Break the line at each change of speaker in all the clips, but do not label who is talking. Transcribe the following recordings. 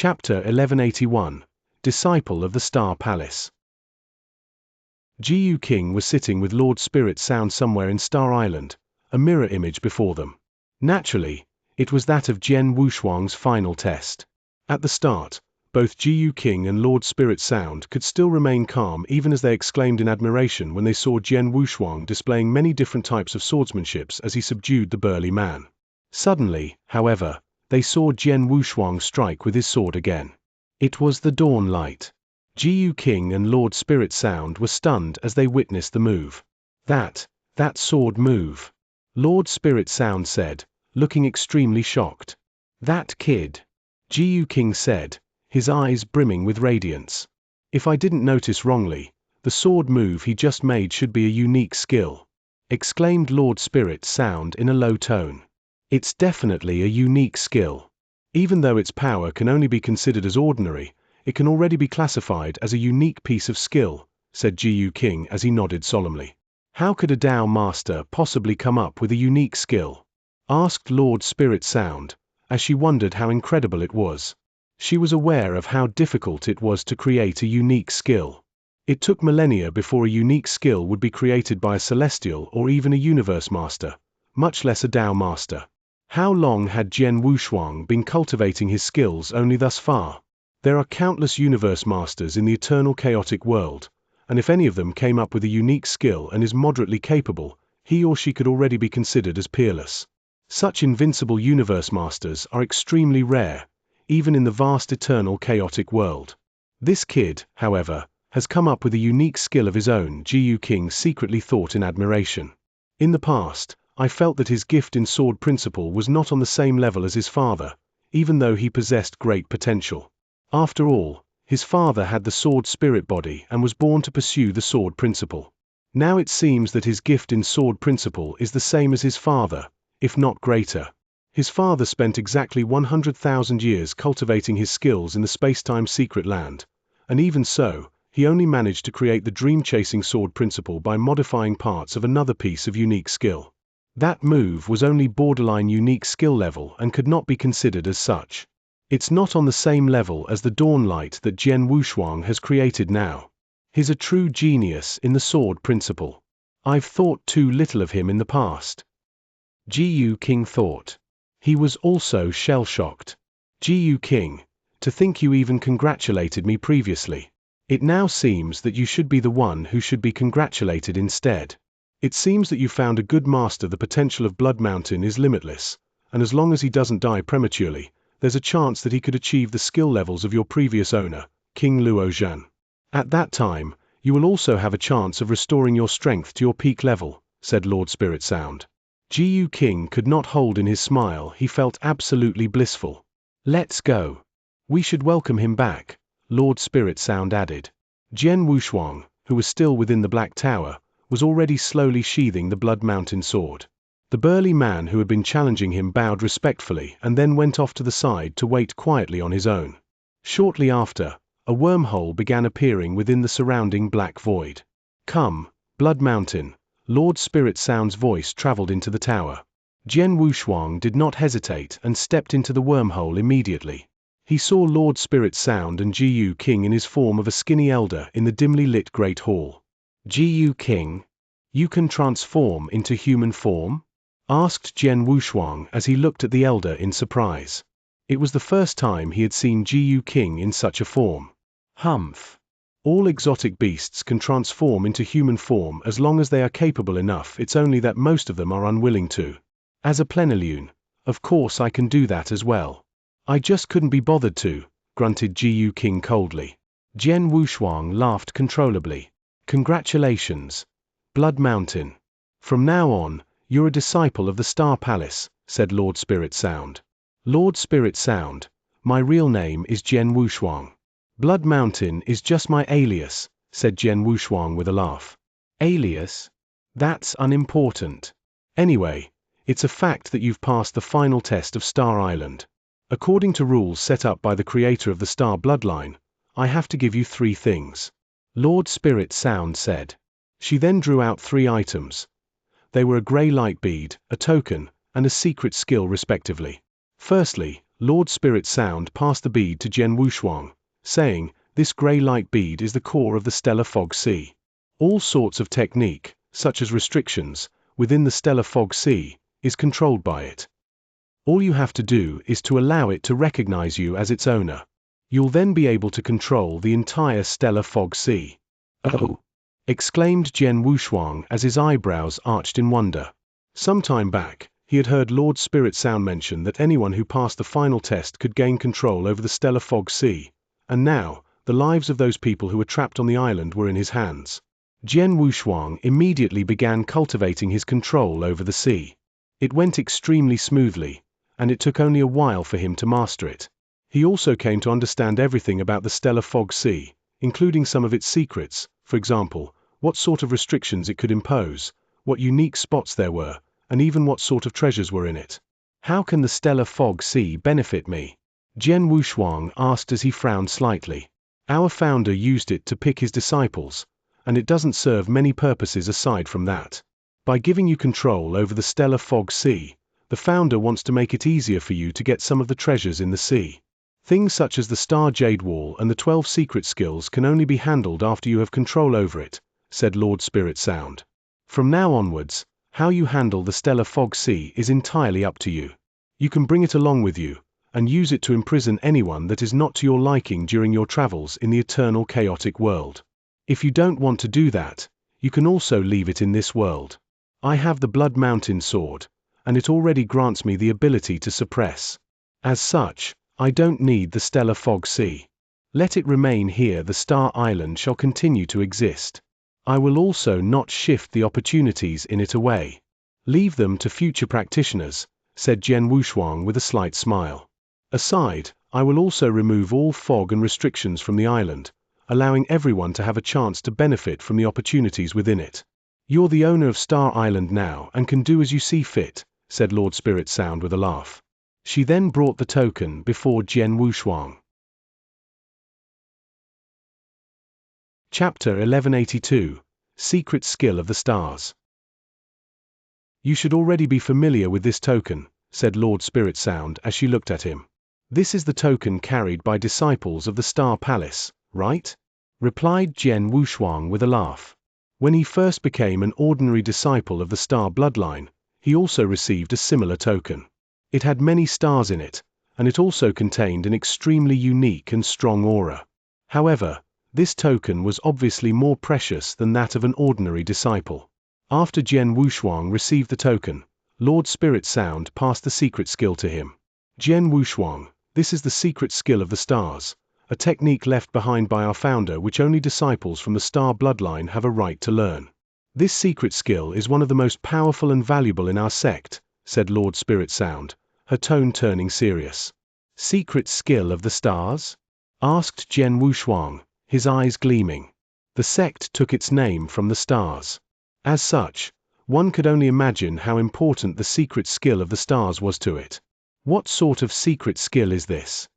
Chapter 1181, Disciple of the Star Palace. Jiyu King was sitting with Lord Spirit Sound somewhere in Star Island, a mirror image before them. Naturally, it was that of Jian Wushuang's final test. At the start, both Jiyu King and Lord Spirit Sound could still remain calm even as they exclaimed in admiration when they saw Jian Wushuang displaying many different types of swordsmanships as he subdued the burly man. Suddenly, however, they saw Jian Wushuang strike with his sword again. It was the dawn light. Jiyu King and Lord Spirit Sound were stunned as they witnessed the move. That sword move, Lord Spirit Sound said, looking extremely shocked. That kid, Jiyu King said, his eyes brimming with radiance. If I didn't notice wrongly, the sword move he just made should be a unique skill, exclaimed Lord Spirit Sound in a low tone. It's definitely a unique skill. Even though its power can only be considered as ordinary, it can already be classified as a unique piece of skill, said Jiyu King as he nodded solemnly. How could a Dao master possibly come up with a unique skill? Asked Lord Spirit Sound, as she wondered how incredible it was. She was aware of how difficult it was to create a unique skill. It took millennia before a unique skill would be created by a celestial or even a universe master, much less a Dao master. How long had Jian Wushuang been cultivating his skills only thus far? There are countless universe masters in the eternal chaotic world, and if any of them came up with a unique skill and is moderately capable, he or she could already be considered as peerless. Such invincible universe masters are extremely rare, even in the vast eternal chaotic world. This kid, however, has come up with a unique skill of his own, Jiyu King secretly thought in admiration. In the past, I felt that his gift in sword principle was not on the same level as his father, even though he possessed great potential. After all, his father had the sword spirit body and was born to pursue the sword principle. Now it seems that his gift in sword principle is the same as his father, if not greater. His father spent exactly 100,000 years cultivating his skills in the space-time secret land, and even so, he only managed to create the dream-chasing sword principle by modifying parts of another piece of unique skill. That move was only borderline unique skill level and could not be considered as such. It's not on the same level as the dawn light that Jian Wushuang has created now. He's a true genius in the sword principle. I've thought too little of him in the past. Jiyu King thought. He was also shell-shocked. Jiyu King, to think you even congratulated me previously. It now seems that you should be the one who should be congratulated instead. It seems that you found a good master. The potential of Blood Mountain is limitless, and as long as he doesn't die prematurely, there's a chance that he could achieve the skill levels of your previous owner, King Luo Zhan. At that time, you will also have a chance of restoring your strength to your peak level, said Lord Spirit Sound. Jiyu King could not hold in his smile. He felt absolutely blissful. Let's go. We should welcome him back, Lord Spirit Sound added. Jian Wushuang, who was still within the Black Tower, was already slowly sheathing the Blood Mountain sword. The burly man who had been challenging him bowed respectfully and then went off to the side to wait quietly on his own. Shortly after, a wormhole began appearing within the surrounding black void. Come, Blood Mountain, Lord Spirit Sound's voice traveled into the tower. Jian Wushuang did not hesitate and stepped into the wormhole immediately. He saw Lord Spirit Sound and Jiyu King in his form of a skinny elder in the dimly lit Great Hall. Jiyu King, you can transform into human form? Asked Jian Wushuang as he looked at the elder in surprise. It was the first time he had seen Jiyu King in such a form. Humph. All exotic beasts can transform into human form as long as they are capable enough. It's only that most of them are unwilling to. As a plenilune, of course I can do that as well. I just couldn't be bothered to, grunted Jiyu King coldly. Jian Wushuang laughed controllably. Congratulations, Blood Mountain. From now on, you're a disciple of the Star Palace, said Lord Spirit Sound. Lord Spirit Sound, my real name is Jian Wushuang. Blood Mountain is just my alias, said Jian Wushuang with a laugh. Alias? That's unimportant. Anyway, it's a fact that you've passed the final test of Star Island. According to rules set up by the creator of the Star Bloodline, I have to give you 3 things. Lord Spirit Sound said. She then drew out 3 items. They were a grey light bead, a token, and a secret skill respectively. Firstly, Lord Spirit Sound passed the bead to Jian Wushuang, saying, "This grey light bead is the core of the stellar fog sea. All sorts of technique, such as restrictions, within the stellar fog sea, is controlled by it. All you have to do is to allow it to recognize you as its owner. You'll then be able to control the entire stellar fog sea." "Oh!" exclaimed Jian Wushuang as his eyebrows arched in wonder. Some time back, he had heard Lord Spirit Sound mention that anyone who passed the final test could gain control over the stellar fog sea, and now, the lives of those people who were trapped on the island were in his hands. Jian Wushuang immediately began cultivating his control over the sea. It went extremely smoothly, and it took only a while for him to master it. He also came to understand everything about the stellar fog sea, including some of its secrets, for example, what sort of restrictions it could impose, what unique spots there were, and even what sort of treasures were in it. "How can the stellar fog sea benefit me?" Jian Wushuang asked as he frowned slightly. "Our founder used it to pick his disciples, and it doesn't serve many purposes aside from that. By giving you control over the stellar fog sea, the founder wants to make it easier for you to get some of the treasures in the sea. Things such as the Star Jade Wall and the 12 secret skills can only be handled after you have control over it," said Lord Spirit Sound. "From now onwards, how you handle the stellar fog sea is entirely up to you. You can bring it along with you, and use it to imprison anyone that is not to your liking during your travels in the eternal chaotic world. If you don't want to do that, you can also leave it in this world. I have the Blood Mountain sword, and it already grants me the ability to suppress. As such, I don't need the stellar fog sea. Let it remain here. The Star Island shall continue to exist. I will also not shift the opportunities in it away. Leave them to future practitioners," said Jian Wushuang with a slight smile. "Aside, I will also remove all fog and restrictions from the island, allowing everyone to have a chance to benefit from the opportunities within it. You're the owner of Star Island now and can do as you see fit," said Lord Spirit Sound with a laugh. She then brought the token before Jian Wushuang. Chapter 1182, Secret Skill of the Stars. "You should already be familiar with this token," said Lord Spirit Sound as she looked at him. "This is the token carried by disciples of the Star Palace, right?" replied Jian Wushuang with a laugh. When he first became an ordinary disciple of the Star Bloodline, he also received a similar token. It had many stars in it, and it also contained an extremely unique and strong aura. However, this token was obviously more precious than that of an ordinary disciple. After Jian Wushuang received the token, Lord Spirit Sound passed the secret skill to him. "Jian Wushuang, this is the secret skill of the stars, a technique left behind by our founder which only disciples from the Star Bloodline have a right to learn. This secret skill is one of the most powerful and valuable in our sect," said Lord Spirit Sound, her tone turning serious. "Secret skill of the stars?" asked Jian Wushuang, his eyes gleaming. The sect took its name from the stars. As such, one could only imagine how important the secret skill of the stars was to it. "What sort of secret skill is this?"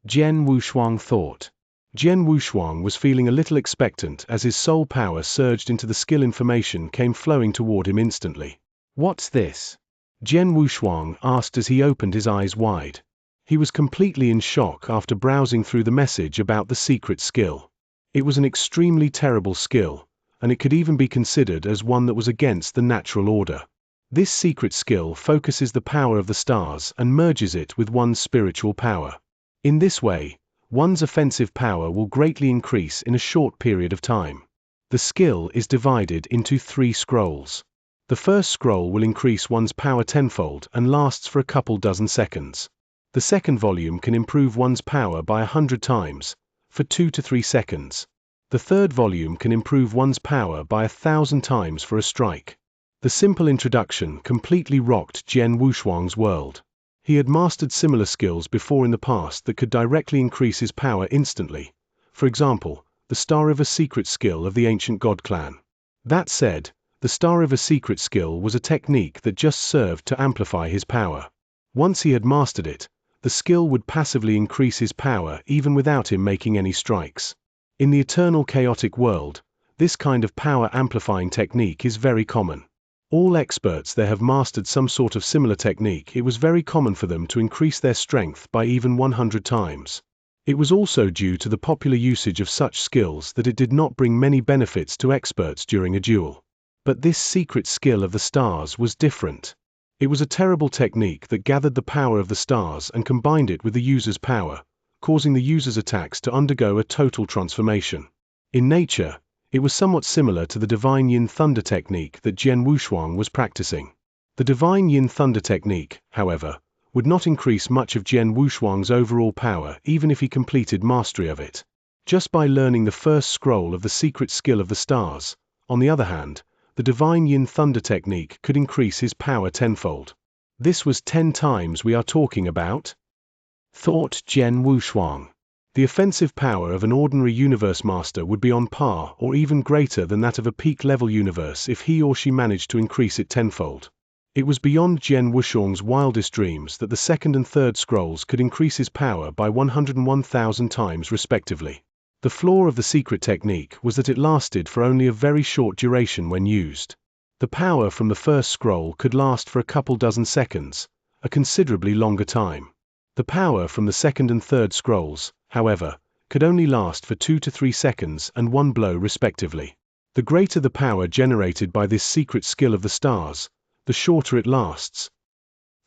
Jian Wushuang thought. Jian Wushuang was feeling a little expectant as his soul power surged into the skill. Information came flowing toward him instantly. "What's this?" Jian Wushuang asked as he opened his eyes wide. He was completely in shock after browsing through the message about the secret skill. It was an extremely terrible skill, and it could even be considered as one that was against the natural order. This secret skill focuses the power of the stars and merges it with one's spiritual power. In this way, one's offensive power will greatly increase in a short period of time. The skill is divided into 3 scrolls. The first scroll will increase one's power tenfold and lasts for a couple dozen seconds. The second volume can improve one's power by 100 times, for 2 to 3 seconds. The third volume can improve one's power by 1,000 times for a strike. The simple introduction completely rocked Jian Wushuang's world. He had mastered similar skills before in the past that could directly increase his power instantly. For example, the Star River secret skill of the ancient god clan. That said, the Star River secret skill was a technique that just served to amplify his power. Once he had mastered it, the skill would passively increase his power even without him making any strikes. In the eternal chaotic world, this kind of power amplifying technique is very common. All experts there have mastered some sort of similar technique. It was very common for them to increase their strength by even 100 times. It was also due to the popular usage of such skills that it did not bring many benefits to experts during a duel. But this secret skill of the stars was different. It was a terrible technique that gathered the power of the stars and combined it with the user's power, causing the user's attacks to undergo a total transformation. In nature, it was somewhat similar to the Divine Yin Thunder technique that Jian Wushuang was practicing. The Divine Yin Thunder technique, however, would not increase much of Jian Wushuang's overall power even if he completed mastery of it. Just by learning the first scroll of the secret skill of the stars, on the other hand, the Divine Yin Thunder technique could increase his power tenfold. This was 10 times we are talking about, thought Jian Wushuang. The offensive power of an ordinary universe master would be on par or even greater than that of a peak-level universe if he or she managed to increase it tenfold. It was beyond Jian Wushuang's wildest dreams that the second and third scrolls could increase his power by 101,000 times respectively. The flaw of the secret technique was that it lasted for only a very short duration when used. The power from the first scroll could last for a couple dozen seconds, a considerably longer time. The power from the second and third scrolls, however, could only last for 2 to 3 seconds and 1 blow respectively. The greater the power generated by this secret skill of the stars, the shorter it lasts,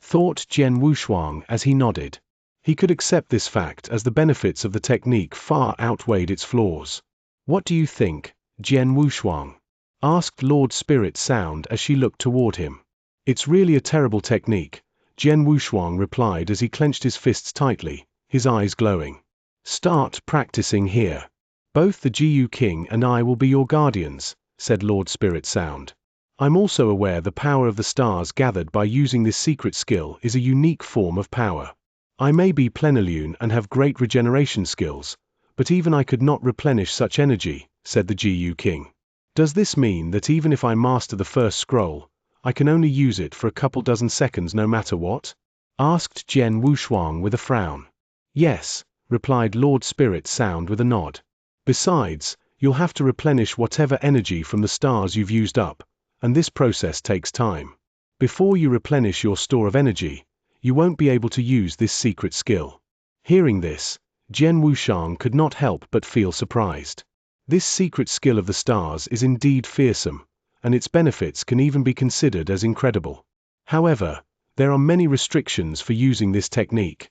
thought Jian Wushuang as he nodded. He could accept this fact as the benefits of the technique far outweighed its flaws. What do you think, Jian Wushuang? Asked Lord Spirit Sound as she looked toward him. It's really a terrible technique, Jian Wushuang replied as he clenched his fists tightly, his eyes glowing. Start practicing here. Both the Jiu King and I will be your guardians, said Lord Spirit Sound. I'm also aware the power of the stars gathered by using this secret skill is a unique form of power. I may be plenilune and have great regeneration skills, but even I could not replenish such energy, said the Jiu King. Does this mean that even if I master the first scroll, I can only use it for a couple dozen seconds no matter what? Asked Jian Wushuang with a frown. Yes, replied Lord Spirit Sound with a nod. Besides, you'll have to replenish whatever energy from the stars you've used up, and this process takes time. Before you replenish your store of energy, you won't be able to use this secret skill. Hearing this, Jian Wushuang could not help but feel surprised. This secret skill of the stars is indeed fearsome, and its benefits can even be considered as incredible. However, there are many restrictions for using this technique.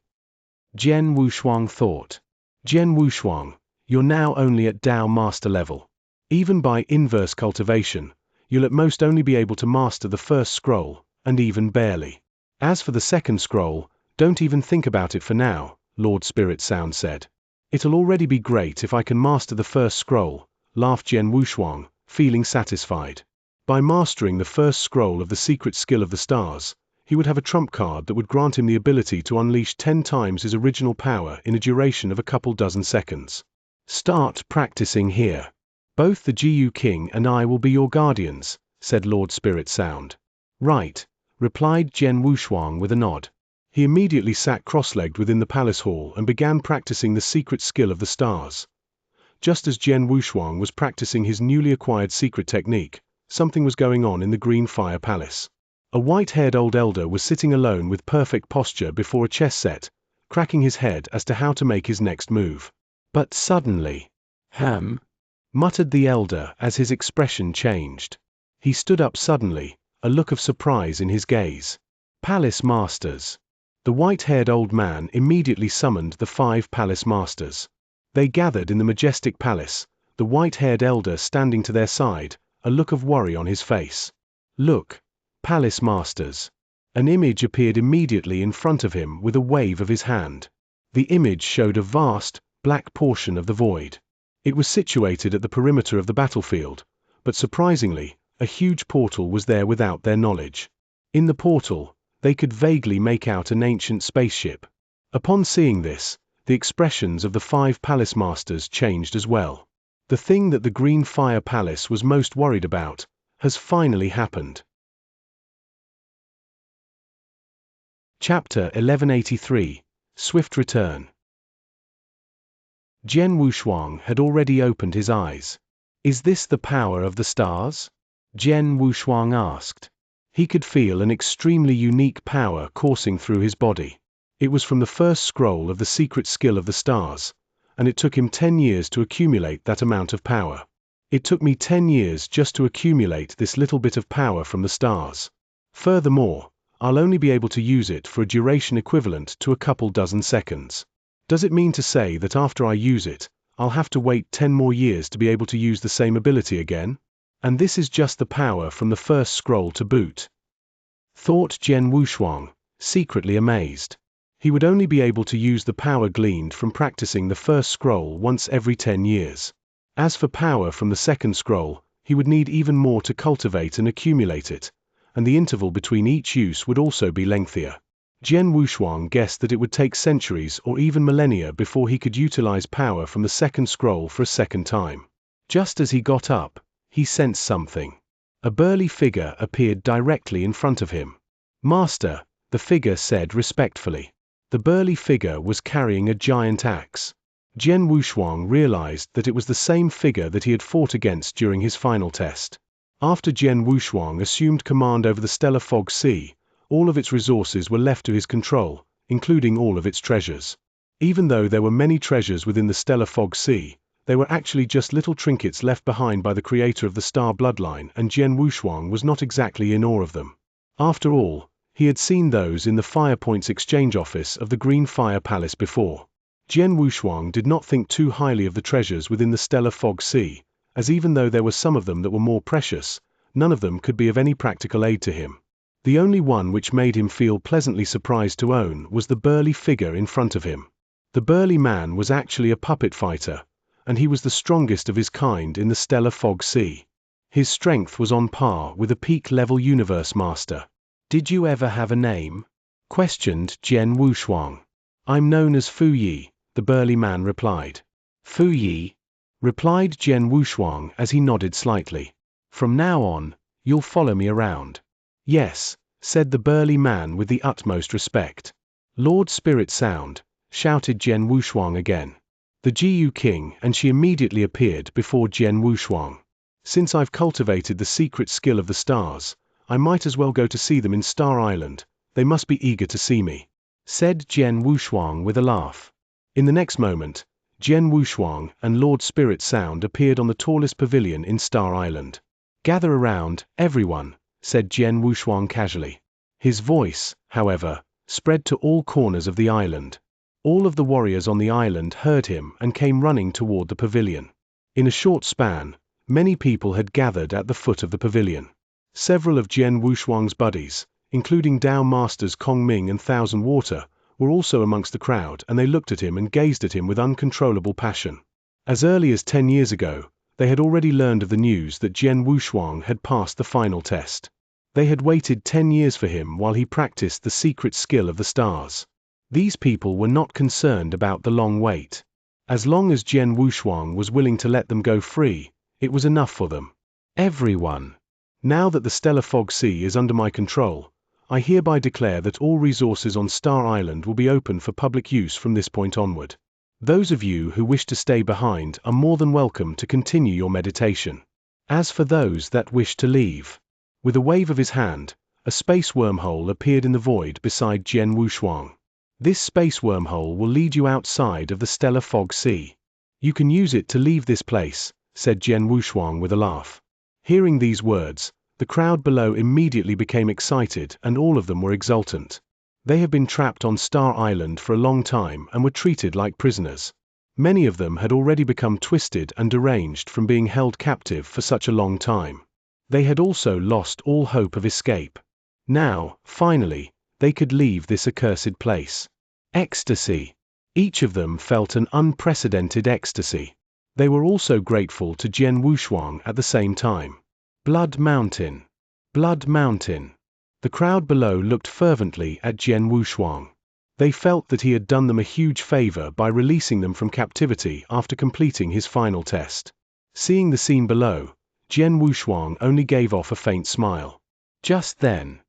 Jian Wushuang thought. Jian Wushuang, you're now only at Dao Master level. Even by inverse cultivation, you'll at most only be able to master the first scroll, and even barely. As for the second scroll, don't even think about it for now, Lord Spirit Sound said. It'll already be great if I can master the first scroll, laughed Jian Wushuang, feeling satisfied. By mastering the first scroll of the secret skill of the stars, he would have a trump card that would grant him the ability to unleash 10 times his original power in a duration of a couple dozen seconds. Start practicing here. Both the Jiu King and I will be your guardians, said Lord Spirit Sound. Right, replied Jian Wushuang with a nod. He immediately sat cross-legged within the palace hall and began practicing the secret skill of the stars. Just as Jian Wushuang was practicing his newly acquired secret technique, something was going on in the Green Fire Palace. A white-haired old elder was sitting alone with perfect posture before a chess set, cracking his head as to how to make his next move. But suddenly, muttered the elder as his expression changed. He stood up suddenly, a look of surprise in his gaze. Palace Masters. The white-haired old man immediately summoned the 5 palace masters. They gathered in the majestic palace, the white-haired elder standing to their side, a look of worry on his face. Look, Palace Masters. An image appeared immediately in front of him with a wave of his hand. The image showed a vast, black portion of the void. It was situated at the perimeter of the battlefield, but surprisingly, a huge portal was there without their knowledge. In the portal, they could vaguely make out an ancient spaceship. Upon seeing this, the expressions of the 5 palace masters changed as well. The thing that the Green Fire Palace was most worried about has finally happened. Chapter 1183, Swift Return. Jian Wushuang had already opened his eyes. Is this the power of the stars? Jian Wushuang asked. He could feel an extremely unique power coursing through his body. It was from the first scroll of the secret skill of the stars, and it took him 10 years to accumulate that amount of power. It took me 10 years just to accumulate this little bit of power from the stars. Furthermore, I'll only be able to use it for a duration equivalent to a couple dozen seconds. Does it mean to say that after I use it, I'll have to wait 10 more years to be able to use the same ability again? And this is just the power from the first scroll to boot. Thought Jian Wushuang, secretly amazed. He would only be able to use the power gleaned from practicing the first scroll once every 10 years. As for power from the second scroll, he would need even more to cultivate and accumulate it, and the interval between each use would also be lengthier. Jian Wushuang guessed that it would take centuries or even millennia before he could utilize power from the second scroll for a second time. Just as he got up, he sensed something. A burly figure appeared directly in front of him. "Master," the figure said respectfully. The burly figure was carrying a giant axe. Jian Wushuang realized that it was the same figure that he had fought against during his final test. After Jian Wushuang assumed command over the Stellar Fog Sea, all of its resources were left to his control, including all of its treasures. Even though there were many treasures within the Stellar Fog Sea, they were actually just little trinkets left behind by the creator of the star bloodline, and Jian Wushuang was not exactly in awe of them. After all, he had seen those in the Fire Points exchange office of the Green Fire Palace before. Jian Wushuang did not think too highly of the treasures within the Stellar Fog Sea, as even though there were some of them that were more precious, none of them could be of any practical aid to him. The only one which made him feel pleasantly surprised to own was the burly figure in front of him. The burly man was actually a puppet fighter, and he was the strongest of his kind in the Stellar Fog Sea. His strength was on par with a peak-level universe master. "Did you ever have a name?" questioned Jian Wushuang. "I'm known as Fu Yi," the burly man replied. "Fu Yi?" replied Jian Wushuang as he nodded slightly. "From now on, you'll follow me around." "Yes," said the burly man with the utmost respect. "Lord Spirit Sound," shouted Jian Wushuang again. The Jiu King and she immediately appeared before Jian Wushuang. "Since I've cultivated the secret skill of the stars, I might as well go to see them in Star Island. They must be eager to see me," said Jian Wushuang with a laugh. In the next moment, Jian Wushuang and Lord Spirit Sound appeared on the tallest pavilion in Star Island. "Gather around, everyone," said Jian Wushuang casually. His voice, however, spread to all corners of the island. All of the warriors on the island heard him and came running toward the pavilion. In a short span, many people had gathered at the foot of the pavilion. Several of Jian Wushuang's buddies, including Dao Masters Kong Ming and Thousand Water, were also amongst the crowd, and they looked at him and gazed at him with uncontrollable passion. As early as 10 years ago, they had already learned of the news that Jian Wushuang had passed the final test. They had waited 10 years for him while he practiced the secret skill of the stars. These people were not concerned about the long wait. As long as Jian Wushuang was willing to let them go free, it was enough for them. "Everyone. Now that the Stellar Fog Sea is under my control, I hereby declare that all resources on Star Island will be open for public use from this point onward. Those of you who wish to stay behind are more than welcome to continue your meditation. As for those that wish to leave..." With a wave of his hand, a space wormhole appeared in the void beside Jian Wushuang. "This space wormhole will lead you outside of the Stellar Fog Sea. You can use it to leave this place," said Jian Wushuang with a laugh. Hearing these words, the crowd below immediately became excited and all of them were exultant. They had been trapped on Star Island for a long time and were treated like prisoners. Many of them had already become twisted and deranged from being held captive for such a long time. They had also lost all hope of escape. Now, finally, they could leave this accursed place. Ecstasy. Each of them felt an unprecedented ecstasy. They were also grateful to Jian Wushuang at the same time. Blood Mountain. Blood Mountain. The crowd below looked fervently at Jian Wushuang. They felt that he had done them a huge favor by releasing them from captivity after completing his final test. Seeing the scene below, Jian Wushuang only gave off a faint smile. Just then,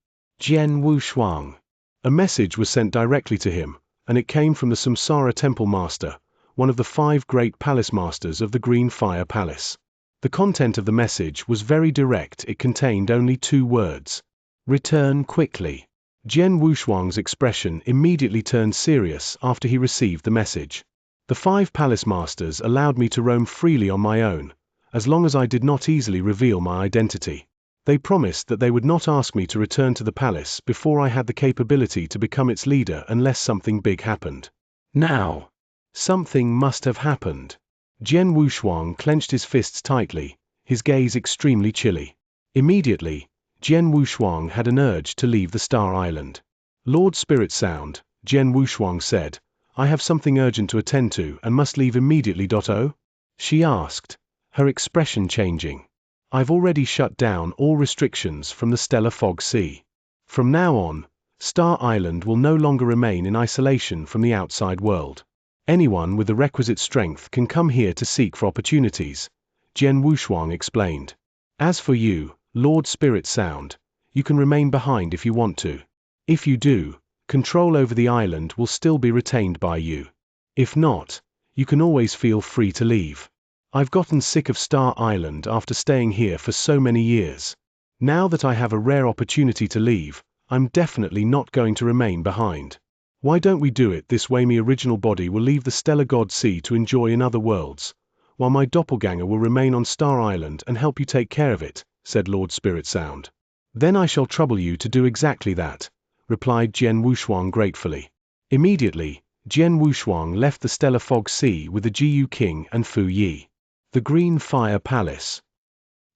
"Jian Wushuang." A message was sent directly to him, and it came from the Samsara Temple Master, one of the 5 great palace masters of the Green Fire Palace. The content of the message was very direct. It contained only 2 words. Return quickly. Jian Wushuang's expression immediately turned serious after he received the message. The 5 palace masters allowed me to roam freely on my own, as long as I did not easily reveal my identity. They promised that they would not ask me to return to the palace before I had the capability to become its leader unless something big happened. Now, something must have happened. Jian Wushuang clenched his fists tightly, his gaze extremely chilly. Immediately, Jian Wushuang had an urge to leave the Star Island. Lord Spirit Sound, Jian Wushuang said, I have something urgent to attend to and must leave immediately. Oh? She asked, her expression changing. I've already shut down all restrictions from the Stellar Fog Sea. From now on, Star Island will no longer remain in isolation from the outside world. Anyone with the requisite strength can come here to seek for opportunities, Jian Wushuang explained. As for you, Lord Spirit Sound, you can remain behind if you want to. If you do, control over the island will still be retained by you. If not, you can always feel free to leave. I've gotten sick of Star Island after staying here for so many years. Now that I have a rare opportunity to leave, I'm definitely not going to remain behind. Why don't we do it this way? My original body will leave the Stellar God Sea to enjoy in other worlds, while my doppelganger will remain on Star Island and help you take care of it, said Lord Spirit Sound. Then I shall trouble you to do exactly that, replied Jian Wushuang gratefully. Immediately, Jian Wushuang left the Stellar Fog Sea with the Jiyu King and Fu Yi. The Green Fire Palace.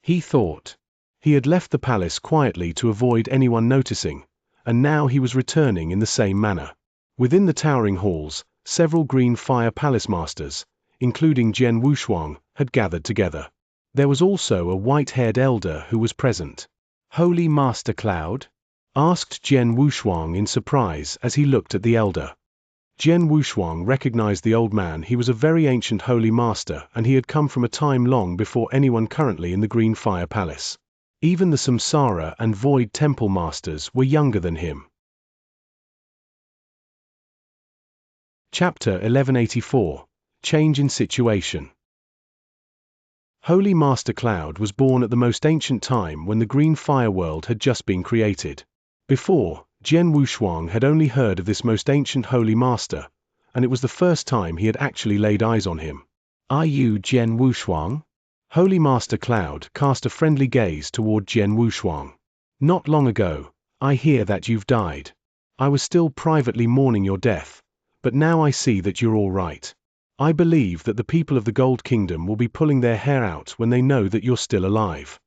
He thought. He had left the palace quietly to avoid anyone noticing, and now he was returning in the same manner. Within the towering halls, several Green Fire Palace masters, including Jian Wushuang, had gathered together. There was also a white-haired elder who was present. Holy Master Cloud? Asked Jian Wushuang in surprise as he looked at the elder. Jian Wushuang recognized the old man. He was a very ancient holy master, and he had come from a time long before anyone currently in the Green Fire Palace. Even the Samsara and Void Temple masters were younger than him. Chapter 1184. Change in Situation. Holy Master Cloud was born at the most ancient time when the Green Fire world had just been created. Before, Jian Wushuang had only heard of this most ancient holy master, and it was the first time he had actually laid eyes on him. Are you Jian Wushuang? Holy Master Cloud cast a friendly gaze toward Jian Wushuang. Not long ago, I hear that you've died. I was still privately mourning your death, but now I see that you're all right. I believe that the people of the Gold Kingdom will be pulling their hair out when they know that you're still alive.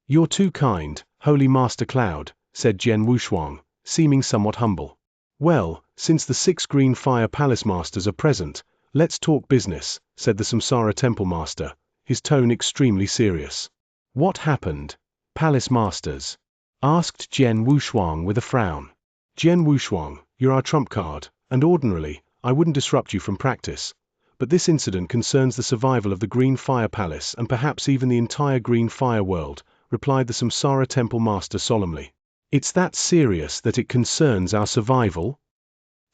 You're too kind, Holy Master Cloud, said Jian Wushuang, seeming somewhat humble. Well, since the 6 Green Fire Palace Masters are present, let's talk business, said the Samsara Temple Master, his tone extremely serious. What happened, Palace Masters? Asked Jian Wushuang with a frown. Jian Wushuang, you're our trump card, and ordinarily, I wouldn't disrupt you from practice. But this incident concerns the survival of the Green Fire Palace and perhaps even the entire Green Fire world, replied the Samsara Temple Master solemnly. It's that serious that it concerns our survival?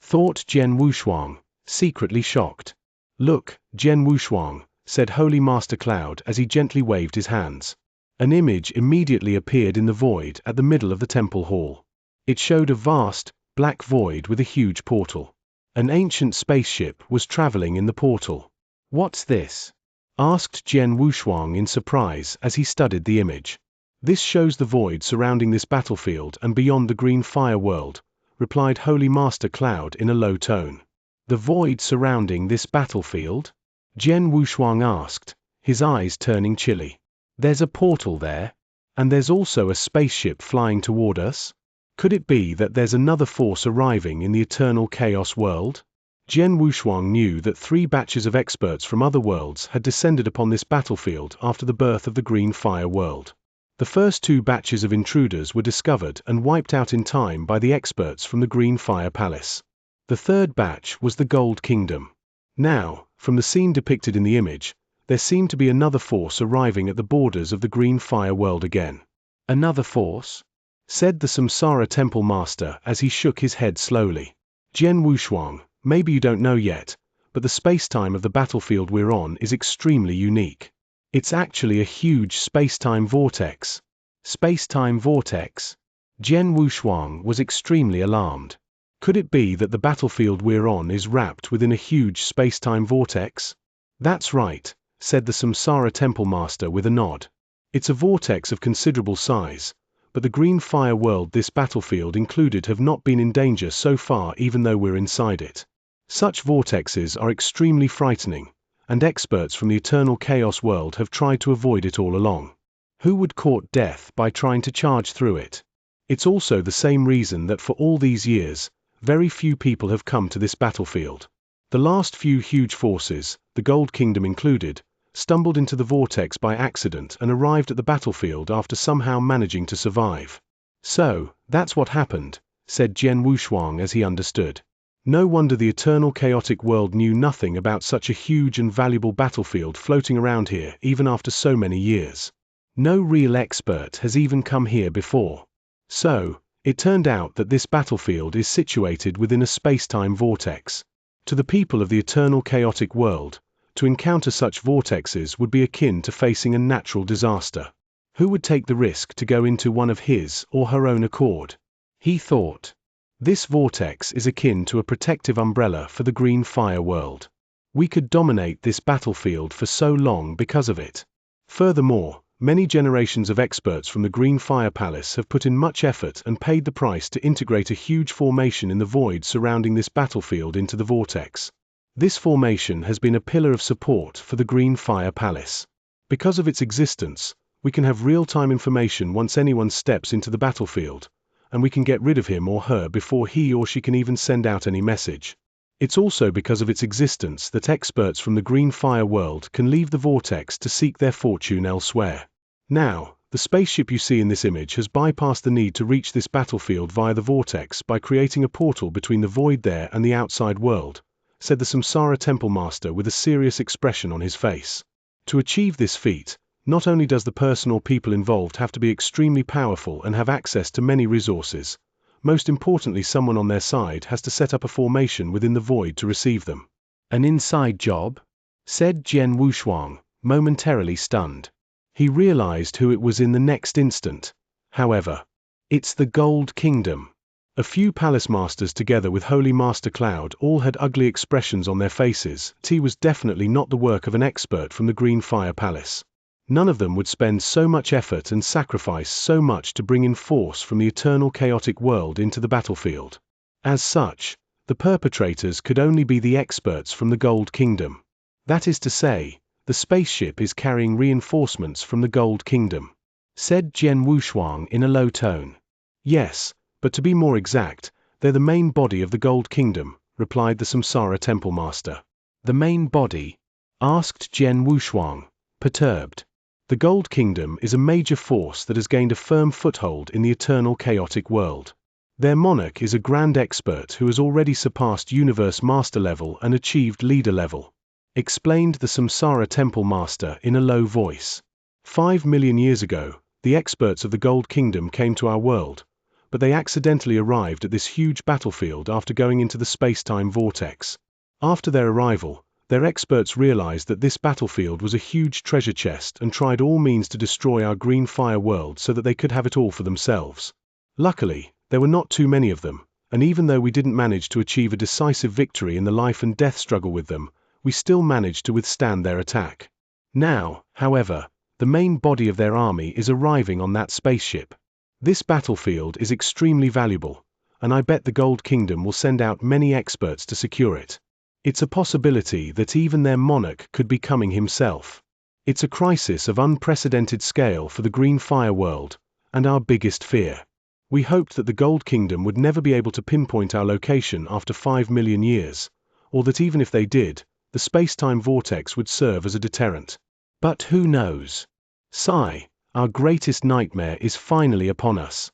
Thought Jian Wushuang, secretly shocked. Look, Jian Wushuang, said Holy Master Cloud as he gently waved his hands. An image immediately appeared in the void at the middle of the temple hall. It showed a vast, black void with a huge portal. An ancient spaceship was traveling in the portal. What's this? Asked Jian Wushuang in surprise as he studied the image. This shows the void surrounding this battlefield and beyond the Green Fire world, replied Holy Master Cloud in a low tone. The void surrounding this battlefield? Jian Wushuang asked, his eyes turning chilly. There's a portal there, and there's also a spaceship flying toward us? Could it be that there's another force arriving in the eternal chaos world? Jian Wushuang knew that 3 batches of experts from other worlds had descended upon this battlefield after the birth of the Green Fire world. The first 2 batches of intruders were discovered and wiped out in time by the experts from the Green Fire Palace. The 3rd batch was the Gold Kingdom. Now, from the scene depicted in the image, there seemed to be another force arriving at the borders of the Green Fire world again. Another force? Said the Samsara Temple Master as he shook his head slowly. Jian Wushuang, maybe you don't know yet, but the space-time of the battlefield we're on is extremely unique. It's actually a huge space-time vortex. Space-time vortex? Jian Wushuang was extremely alarmed. Could it be that the battlefield we're on is wrapped within a huge space-time vortex? That's right, said the Samsara Temple Master with a nod. It's a vortex of considerable size, but the green fire world this battlefield included have not been in danger so far even though we're inside it. Such vortexes are extremely frightening, and experts from the eternal chaos world have tried to avoid it all along. Who would court death by trying to charge through it? It's also the same reason that for all these years, very few people have come to this battlefield. The last few huge forces, the Gold Kingdom included, stumbled into the vortex by accident and arrived at the battlefield after somehow managing to survive. So, that's what happened, said Jian Wushuang as he understood. No wonder the eternal chaotic world knew nothing about such a huge and valuable battlefield floating around here even after so many years. No real expert has even come here before. So, it turned out that this battlefield is situated within a space-time vortex. To the people of the eternal chaotic world, to encounter such vortexes would be akin to facing a natural disaster. Who would take the risk to go into one of his or her own accord? He thought. This vortex is akin to a protective umbrella for the green fire world. We could dominate this battlefield for so long because of it. Furthermore, many generations of experts from the Green Fire Palace have put in much effort and paid the price to integrate a huge formation in the void surrounding this battlefield into the vortex. This formation has been a pillar of support for the Green Fire Palace. Because of its existence, we can have real-time information once anyone steps into the battlefield, and we can get rid of him or her before he or she can even send out any message. It's also because of its existence that experts from the Green Fire world can leave the vortex to seek their fortune elsewhere. Now, the spaceship you see in this image has bypassed the need to reach this battlefield via the vortex by creating a portal between the void there and the outside world, said the Samsara Temple Master with a serious expression on his face. To achieve this feat, not only does the person or people involved have to be extremely powerful and have access to many resources, most importantly someone on their side has to set up a formation within the void to receive them. An inside job? Said Jian Wushuang, momentarily stunned. He realized who it was in the next instant. However, it's the Gold Kingdom. A few palace masters together with Holy Master Cloud all had ugly expressions on their faces. It was definitely not the work of an expert from the Green Fire Palace. None of them would spend so much effort and sacrifice so much to bring in force from the eternal chaotic world into the battlefield. As such, the perpetrators could only be the experts from the Gold Kingdom. That is to say, the spaceship is carrying reinforcements from the Gold Kingdom, said Jian Wushuang in a low tone. Yes, but to be more exact, they're the main body of the Gold Kingdom, replied the Samsara Temple Master. The main body? Asked Jian Wushuang, perturbed. The Gold Kingdom is a major force that has gained a firm foothold in the eternal chaotic world. Their monarch is a grand expert who has already surpassed universe master level and achieved leader level, explained the Samsara Temple Master in a low voice. 5 million years ago, the experts of the Gold Kingdom came to our world, but they accidentally arrived at this huge battlefield after going into the space-time vortex. After their arrival, their experts realized that this battlefield was a huge treasure chest and tried all means to destroy our green fire world so that they could have it all for themselves. Luckily, there were not too many of them, and even though we didn't manage to achieve a decisive victory in the life and death struggle with them, we still managed to withstand their attack. Now, however, the main body of their army is arriving on that spaceship. This battlefield is extremely valuable, and I bet the Gold Kingdom will send out many experts to secure it. It's a possibility that even their monarch could be coming himself. It's a crisis of unprecedented scale for the Green Fire world, and our biggest fear. We hoped that the Gold Kingdom would never be able to pinpoint our location after 5 million years, or that even if they did, the space-time vortex would serve as a deterrent. But who knows? Sigh, our greatest nightmare is finally upon us.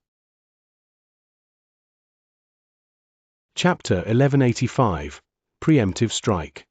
Chapter 1185. Preemptive Strike.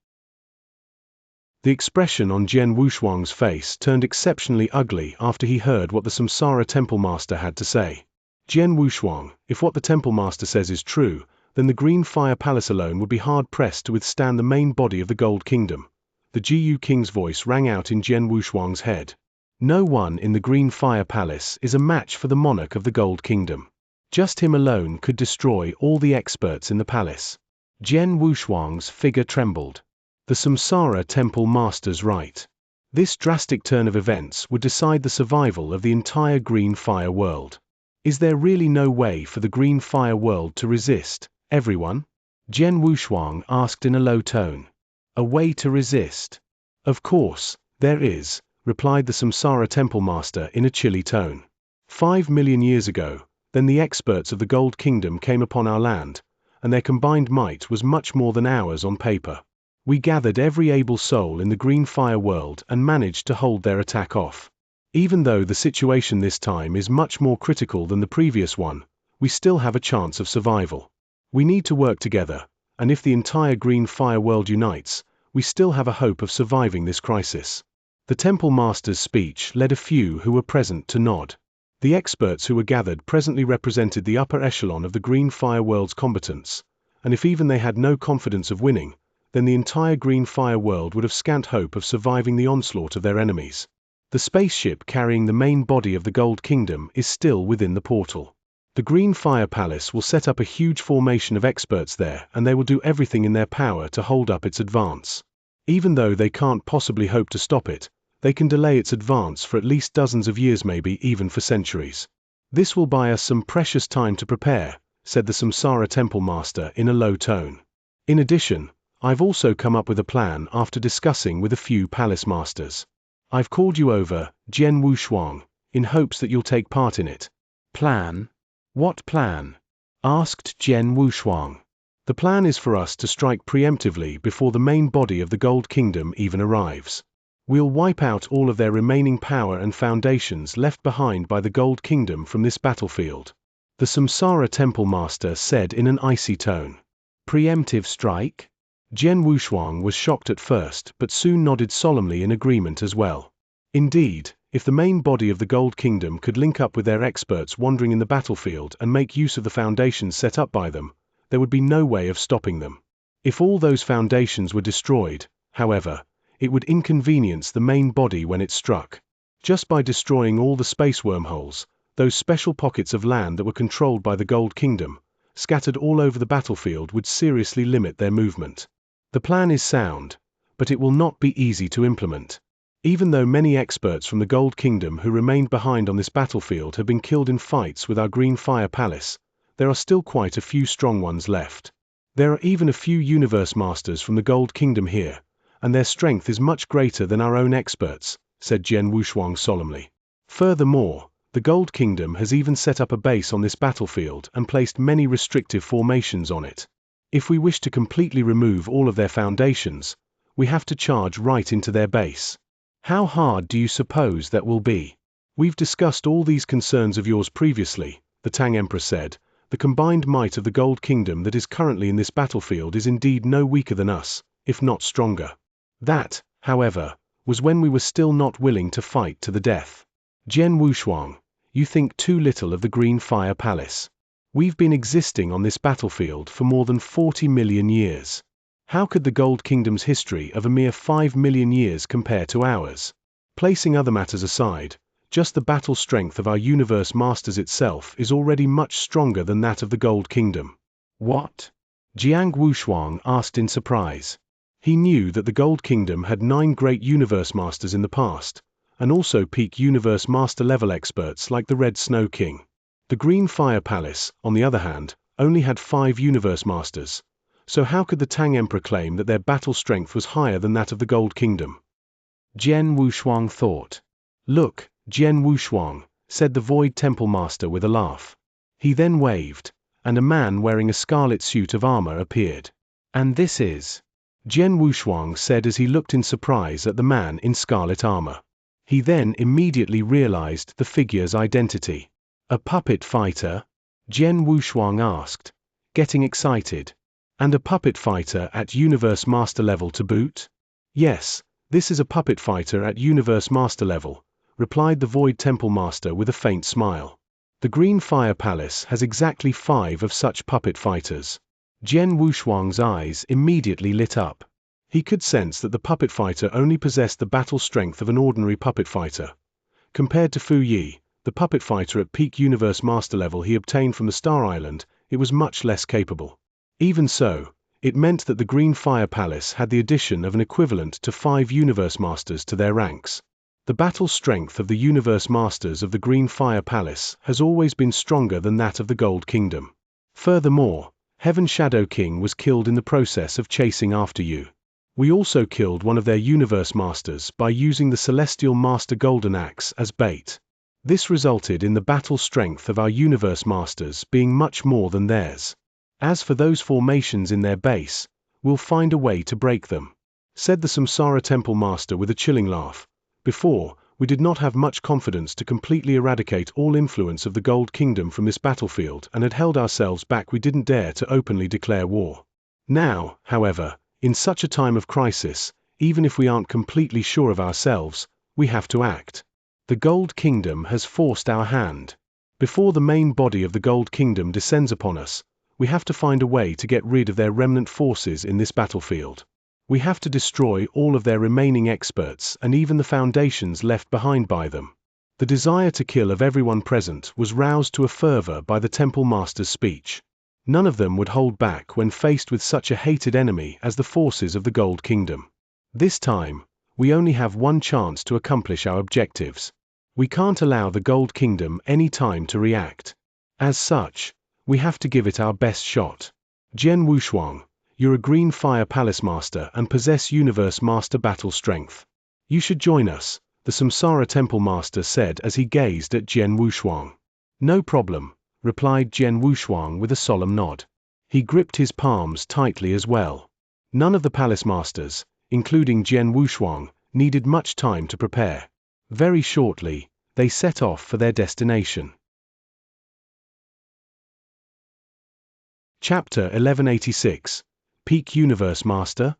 The expression on Jian Wushuang's face turned exceptionally ugly after he heard what the Samsara Temple Master had to say. Jian Wushuang, if what the Temple Master says is true, then the Green Fire Palace alone would be hard-pressed to withstand the main body of the Gold Kingdom. The Gu King's voice rang out in Jian Wushuang's head. No one in the Green Fire Palace is a match for the monarch of the Gold Kingdom. Just him alone could destroy all the experts in the palace. Jian Wushuang's figure trembled. The Samsara Temple Master's right. This drastic turn of events would decide the survival of the entire Green Fire world. Is there really no way for the Green Fire world to resist, everyone? Jian Wushuang asked in a low tone. A way to resist? Of course, there is, replied the Samsara Temple Master in a chilly tone. 5 million years ago, then the experts of the Gold Kingdom came upon our land, and their combined might was much more than ours on paper. We gathered every able soul in the Green Fire world and managed to hold their attack off. Even though the situation this time is much more critical than the previous one, we still have a chance of survival. We need to work together, and if the entire Green Fire world unites, we still have a hope of surviving this crisis. The Temple Master's speech led a few who were present to nod. The experts who were gathered presently represented the upper echelon of the Green Fire world's combatants, and if even they had no confidence of winning, then the entire Green Fire world would have scant hope of surviving the onslaught of their enemies. The spaceship carrying the main body of the Gold Kingdom is still within the portal. The Green Fire Palace will set up a huge formation of experts there, and they will do everything in their power to hold up its advance. Even though they can't possibly hope to stop it, they can delay its advance for at least dozens of years, maybe even for centuries. This will buy us some precious time to prepare, said the Samsara Temple Master in a low tone. In addition, I've also come up with a plan after discussing with a few palace masters. I've called you over, Jian Wushuang, in hopes that you'll take part in it. Plan? What plan? Asked Jian Wushuang. The plan is for us to strike preemptively before the main body of the Gold Kingdom even arrives. We'll wipe out all of their remaining power and foundations left behind by the Gold Kingdom from this battlefield. The Samsara Temple Master said in an icy tone. Preemptive strike? Jian Wushuang was shocked at first but soon nodded solemnly in agreement as well. Indeed, if the main body of the Gold Kingdom could link up with their experts wandering in the battlefield and make use of the foundations set up by them, there would be no way of stopping them. If all those foundations were destroyed, however, it would inconvenience the main body when it struck. Just by destroying all the space wormholes, those special pockets of land that were controlled by the Gold Kingdom, scattered all over the battlefield, would seriously limit their movement. The plan is sound, but it will not be easy to implement. Even though many experts from the Gold Kingdom who remained behind on this battlefield have been killed in fights with our Green Fire Palace, there are still quite a few strong ones left. There are even a few universe masters from the Gold Kingdom here, and their strength is much greater than our own experts, said Jian Wushuang solemnly. Furthermore, the Gold Kingdom has even set up a base on this battlefield and placed many restrictive formations on it. If we wish to completely remove all of their foundations, we have to charge right into their base. How hard do you suppose that will be? We've discussed all these concerns of yours previously, the Tang Emperor said. The combined might of the Gold Kingdom that is currently in this battlefield is indeed no weaker than us, if not stronger. That, however, was when we were still not willing to fight to the death. Jian Wushuang, you think too little of the Green Fire Palace. We've been existing on this battlefield for more than 40 million years. How could the Gold Kingdom's history of a mere 5 million years compare to ours? Placing other matters aside, just the battle strength of our universe masters itself is already much stronger than that of the Gold Kingdom. What? Jiang Wushuang asked in surprise. He knew that the Gold Kingdom had 9 great universe masters in the past, and also peak universe master level experts like the Red Snow King. The Green Fire Palace, on the other hand, only had 5 universe masters, so how could the Tang Emperor claim that their battle strength was higher than that of the Gold Kingdom? Jian Wushuang thought. Look, Jian Wushuang, said the Void Temple Master with a laugh. He then waved, and a man wearing a scarlet suit of armor appeared. And this is? Jian Wushuang said as he looked in surprise at the man in scarlet armor. He then immediately realized the figure's identity. A puppet fighter? Jian Wushuang asked, getting excited. And a puppet fighter at Universe Master level to boot? Yes, this is a puppet fighter at Universe Master level, replied the Void Temple Master with a faint smile. The Green Fire Palace has exactly 5 of such puppet fighters. Jian Wushuang's eyes immediately lit up. He could sense that the puppet fighter only possessed the battle strength of an ordinary puppet fighter. Compared to Fu Yi, the puppet fighter at peak Universe Master level he obtained from the Star Island, it was much less capable. Even so, it meant that the Green Fire Palace had the addition of an equivalent to 5 Universe Masters to their ranks. The battle strength of the Universe Masters of the Green Fire Palace has always been stronger than that of the Gold Kingdom. Furthermore, Heaven Shadow King was killed in the process of chasing after you. We also killed one of their Universe Masters by using the Celestial Master Golden Axe as bait. This resulted in the battle strength of our Universe Masters being much more than theirs. As for those formations in their base, we'll find a way to break them," said the Samsara Temple Master with a chilling laugh. Before, we did not have much confidence to completely eradicate all influence of the Gold Kingdom from this battlefield and had held ourselves back. We didn't dare to openly declare war. Now, however, in such a time of crisis, even if we aren't completely sure of ourselves, we have to act. The Gold Kingdom has forced our hand. Before the main body of the Gold Kingdom descends upon us, we have to find a way to get rid of their remnant forces in this battlefield. We have to destroy all of their remaining experts and even the foundations left behind by them. The desire to kill of everyone present was roused to a fervor by the Temple Master's speech. None of them would hold back when faced with such a hated enemy as the forces of the Gold Kingdom. This time, we only have one chance to accomplish our objectives. We can't allow the Gold Kingdom any time to react. As such, we have to give it our best shot. Jian Wushuang, you're a Green Fire Palace Master and possess Universe Master battle strength. You should join us, the Samsara Temple Master said as he gazed at Jian Wushuang. No problem, replied Jian Wushuang with a solemn nod. He gripped his palms tightly as well. None of the Palace Masters, including Jian Wushuang, needed much time to prepare. Very shortly, they set off for their destination. Chapter 1186. Peak Universe Master.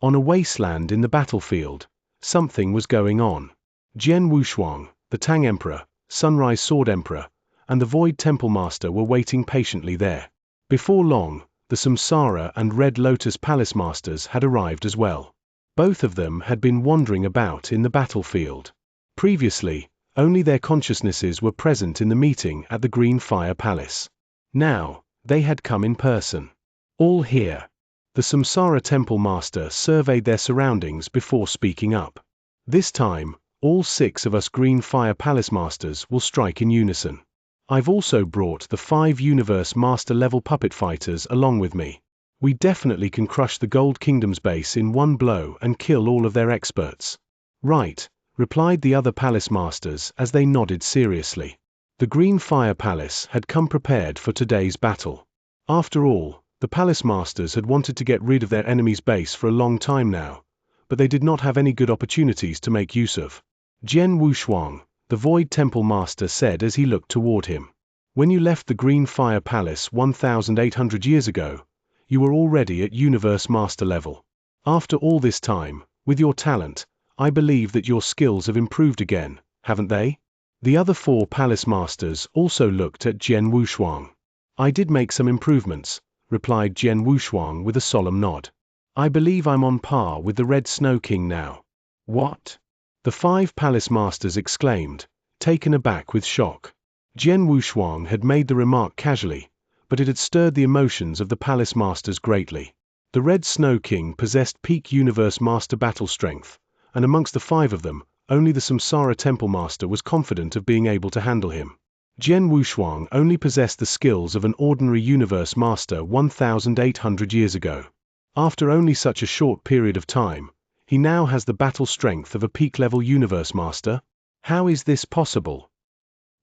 On a wasteland in the battlefield, something was going on. Jian Wushuang, the Tang Emperor, Sunrise Sword Emperor, and the Void Temple Master were waiting patiently there. Before long, the Samsara and Red Lotus Palace Masters had arrived as well. Both of them had been wandering about in the battlefield. Previously, only their consciousnesses were present in the meeting at the Green Fire Palace. Now, they had come in person. All here. The Samsara Temple Master surveyed their surroundings before speaking up. This time, all 6 of us Green Fire Palace Masters will strike in unison. I've also brought the 5 Universe Master level puppet fighters along with me. We definitely can crush the Gold Kingdom's base in one blow and kill all of their experts. Right, replied the other Palace Masters as they nodded seriously. The Green Fire Palace had come prepared for today's battle. After all, the Palace Masters had wanted to get rid of their enemy's base for a long time now, but they did not have any good opportunities to make use of. Jian Wushuang, the Void Temple Master said as he looked toward him. When you left the Green Fire Palace 1,800 years ago, you were already at Universe Master level. After all this time, with your talent, I believe that your skills have improved again, haven't they? The other 4 Palace Masters also looked at Jian Wushuang. I did make some improvements, replied Jian Wushuang with a solemn nod. I believe I'm on par with the Red Snow King now. What? The 5 Palace Masters exclaimed, taken aback with shock. Jian Wushuang had made the remark casually, but it had stirred the emotions of the Palace Masters greatly. The Red Snow King possessed peak Universe Master battle strength, and amongst the 5 of them, only the Samsara Temple Master was confident of being able to handle him. Jian Wushuang only possessed the skills of an ordinary Universe Master 1,800 years ago. After only such a short period of time, he now has the battle strength of a peak-level Universe Master? How is this possible?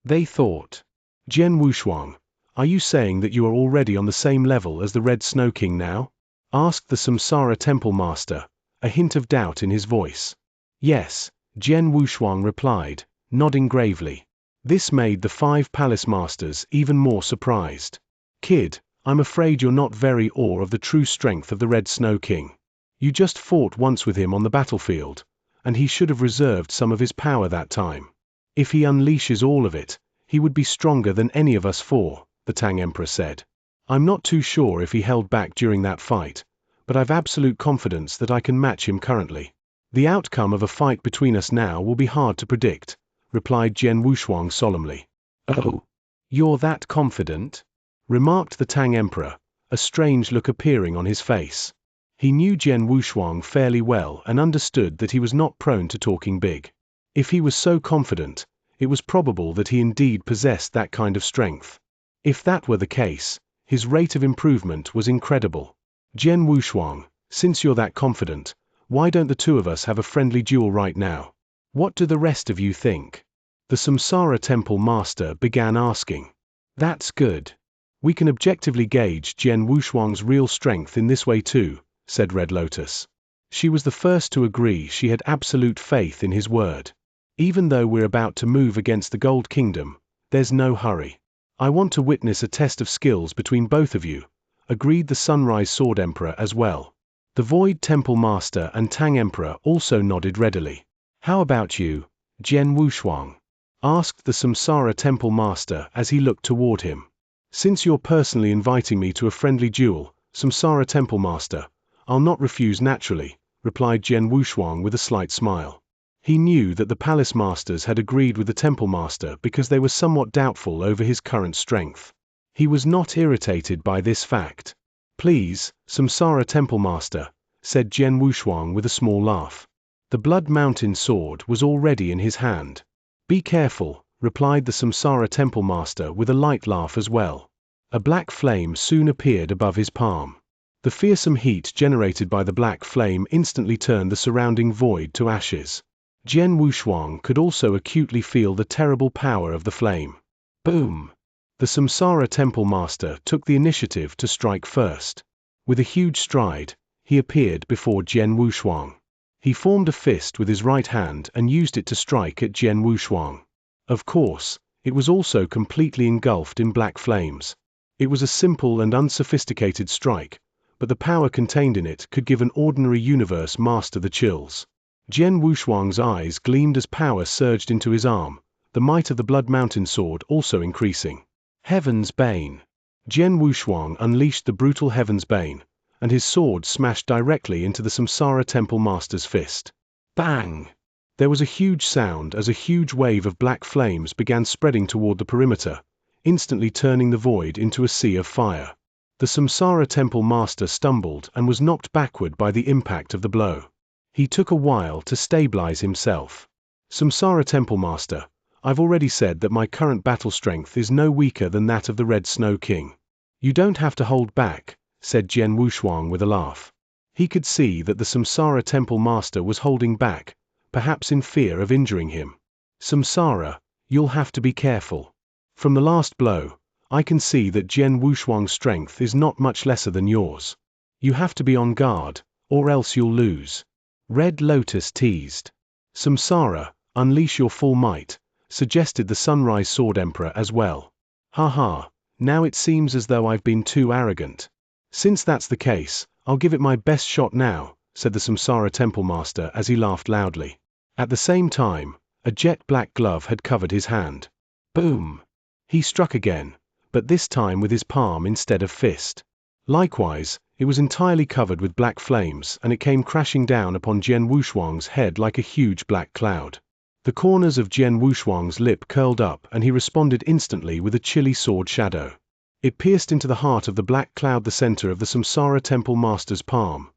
They thought. Jian Wushuang, are you saying that you are already on the same level as the Red Snow King now? Asked the Samsara Temple Master, a hint of doubt in his voice. Yes, Jian Wushuang replied, nodding gravely. This made the 5 Palace Masters even more surprised. Kid, I'm afraid you're not very aware of the true strength of the Red Snow King. You just fought once with him on the battlefield, and he should have reserved some of his power that time. If he unleashes all of it, he would be stronger than any of us 4, the Tang Emperor said. I'm not too sure if he held back during that fight, but I've absolute confidence that I can match him currently. The outcome of a fight between us now will be hard to predict, replied Jian Wushuang solemnly. Oh, you're that confident? Remarked the Tang Emperor, a strange look appearing on his face. He knew Jian Wushuang fairly well and understood that he was not prone to talking big. If he was so confident, it was probable that he indeed possessed that kind of strength. If that were the case, his rate of improvement was incredible. Jian Wushuang, since you're that confident, why don't the two of us have a friendly duel right now? What do the rest of you think? The Samsara Temple Master began asking. That's good. We can objectively gauge Jian Wushuang's real strength in this way too, said Red Lotus. She was the first to agree she had absolute faith in his word. Even though we're about to move against the Gold Kingdom, there's no hurry. I want to witness a test of skills between both of you, agreed the Sunrise Sword Emperor as well. The Void Temple Master and Tang Emperor also nodded readily. How about you, Jian Wushuang? Asked the Samsara Temple Master as he looked toward him. Since you're personally inviting me to a friendly duel, Samsara Temple Master, I'll not refuse naturally, replied Jian Wushuang with a slight smile. He knew that the Palace Masters had agreed with the Temple Master because they were somewhat doubtful over his current strength. He was not irritated by this fact. Please, Samsara Temple Master, said Jian Wushuang with a small laugh. The Blood Mountain sword was already in his hand. Be careful, replied the Samsara Temple Master with a light laugh as well. A black flame soon appeared above his palm. The fearsome heat generated by the black flame instantly turned the surrounding void to ashes. Jian Wushuang could also acutely feel the terrible power of the flame. Boom! The Samsara Temple Master took the initiative to strike first. With a huge stride, he appeared before Jian Wushuang. He formed a fist with his right hand and used it to strike at Jian Wushuang. Of course, it was also completely engulfed in black flames. It was a simple and unsophisticated strike, but the power contained in it could give an ordinary universe master the chills. Jian Wushuang's eyes gleamed as power surged into his arm, the might of the Blood Mountain sword also increasing. Heaven's Bane. Jian Wushuang unleashed the brutal Heaven's Bane, and his sword smashed directly into the Samsara Temple Master's fist. Bang! There was a huge sound as a huge wave of black flames began spreading toward the perimeter, instantly turning the void into a sea of fire. The Samsara Temple Master stumbled and was knocked backward by the impact of the blow. He took a while to stabilize himself. Samsara Temple Master, I've already said that my current battle strength is no weaker than that of the Red Snow King. You don't have to hold back, said Jian Wushuang with a laugh. He could see that the Samsara Temple Master was holding back, perhaps in fear of injuring him. Samsara, you'll have to be careful. From the last blow, I can see that Jian Wushuang's strength is not much lesser than yours. You have to be on guard, or else you'll lose. Red Lotus teased. Samsara, unleash your full might, suggested the Sunrise Sword Emperor as well. Haha, now it seems as though I've been too arrogant. Since that's the case, I'll give it my best shot now, said the Samsara Temple Master as he laughed loudly. At the same time, a jet black glove had covered his hand. Boom! He struck again, but this time with his palm instead of fist. Likewise, it was entirely covered with black flames and it came crashing down upon Jian Wushuang's head like a huge black cloud. The corners of Jian Wushuang's lip curled up and he responded instantly with a chilly sword shadow. It pierced into the heart of the black cloud, the center of the Samsara Temple Master's palm.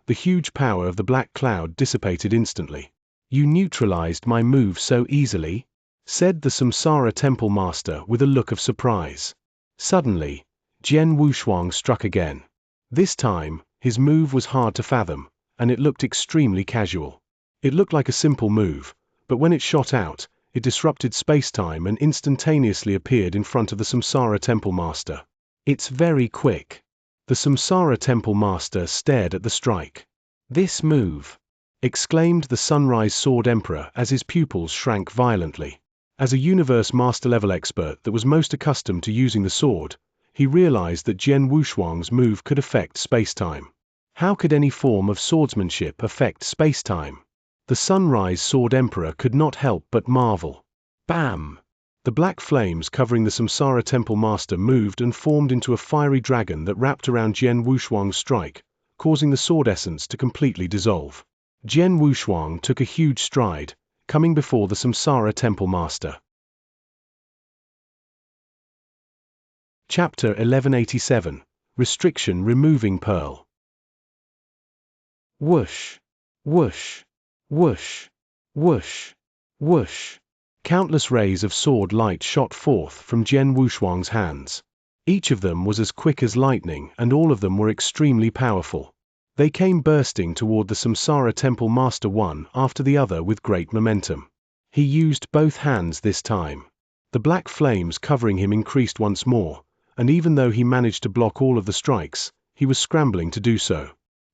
The huge power of the black cloud dissipated instantly. You neutralized my move so easily, said the Samsara Temple Master with a look of surprise. Suddenly, Jian Wushuang struck again. This time, his move was hard to fathom, and it looked extremely casual. It looked like a simple move, but when it shot out, it disrupted space-time and instantaneously appeared in front of the Samsara Temple Master. It's very quick. The Samsara Temple Master stared at the strike. This move! Exclaimed the Sunrise Sword Emperor as his pupils shrank violently. As a Universe Master-level expert that was most accustomed to using the sword, he realized that Jian Wushuang's move could affect space-time. How could any form of swordsmanship affect space-time? The Sunrise Sword Emperor could not help but marvel. Bam! The black flames covering the Samsara Temple Master moved and formed into a fiery dragon that wrapped around Jian Wushuang's strike, causing the sword essence to completely dissolve. Jian Wushuang took a huge stride, coming before the Samsara Temple Master. Chapter 1187, Restriction Removing Pearl. Whoosh, whoosh, whoosh, whoosh, whoosh. Countless rays of sword light shot forth from Jian Wushuang's hands. Each of them was as quick as lightning, and all of them were extremely powerful. They came bursting toward the Samsara Temple Master one after the other with great momentum. He used both hands this time. The black flames covering him increased once more, and even though he managed to block all of the strikes, he was scrambling to do so.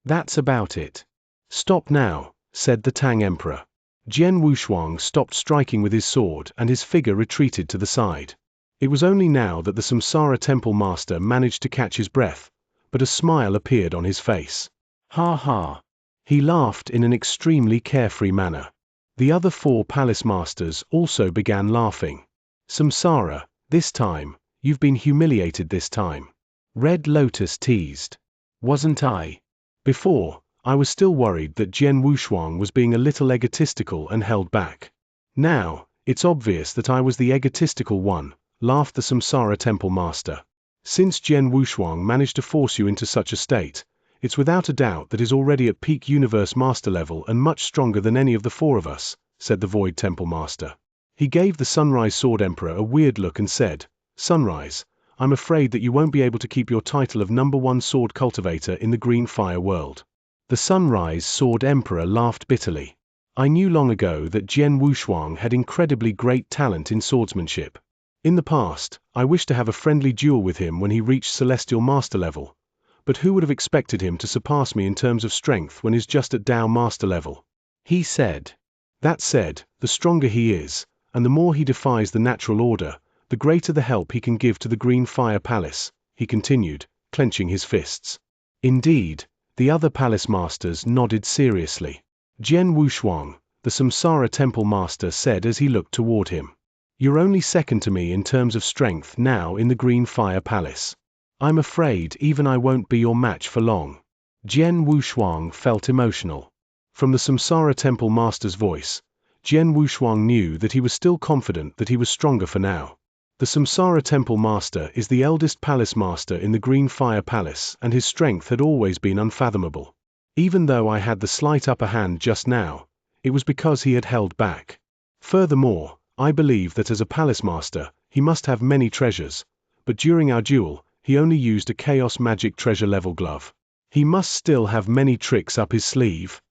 That's about it. Stop now, said the Tang Emperor. Jian Wushuang stopped striking with his sword and his figure retreated to the side. It was only now that the Samsara Temple Master managed to catch his breath, but a smile appeared on his face. Ha ha! He laughed in an extremely carefree manner. The other 4 palace masters also began laughing. Samsara, this time, you've been humiliated this time. Red Lotus teased. Wasn't I? Before, I was still worried that Jian Wushuang was being a little egotistical and held back. Now, it's obvious that I was the egotistical one, laughed the Samsara Temple Master. Since Jian Wushuang managed to force you into such a state, it's without a doubt that he's already at peak universe master level and much stronger than any of the 4 of us, said the Void Temple Master. He gave the Sunrise Sword Emperor a weird look and said, Sunrise, I'm afraid that you won't be able to keep your title of #1 sword cultivator in the Green Fire world. The Sunrise Sword Emperor laughed bitterly. I knew long ago that Jian Wushuang had incredibly great talent in swordsmanship. In the past, I wished to have a friendly duel with him when he reached Celestial Master level, but who would have expected him to surpass me in terms of strength when he's just at Dao Master level? He said. That said, the stronger he is, and the more he defies the natural order, the greater the help he can give to the Green Fire Palace, he continued, clenching his fists. Indeed, the other palace masters nodded seriously. Jian Wushuang, the Samsara Temple Master, said as he looked toward him. You're only second to me in terms of strength now in the Green Fire Palace. I'm afraid even I won't be your match for long. Jian Wushuang felt emotional. From the Samsara Temple Master's voice, Jian Wushuang knew that he was still confident that he was stronger for now. The Samsara Temple Master is the eldest palace master in the Green Fire Palace, and his strength had always been unfathomable. Even though I had the slight upper hand just now, it was because he had held back. Furthermore, I believe that as a palace master, he must have many treasures, but during our duel, he only used a Chaos Magic treasure level glove. He must still have many tricks up his sleeve,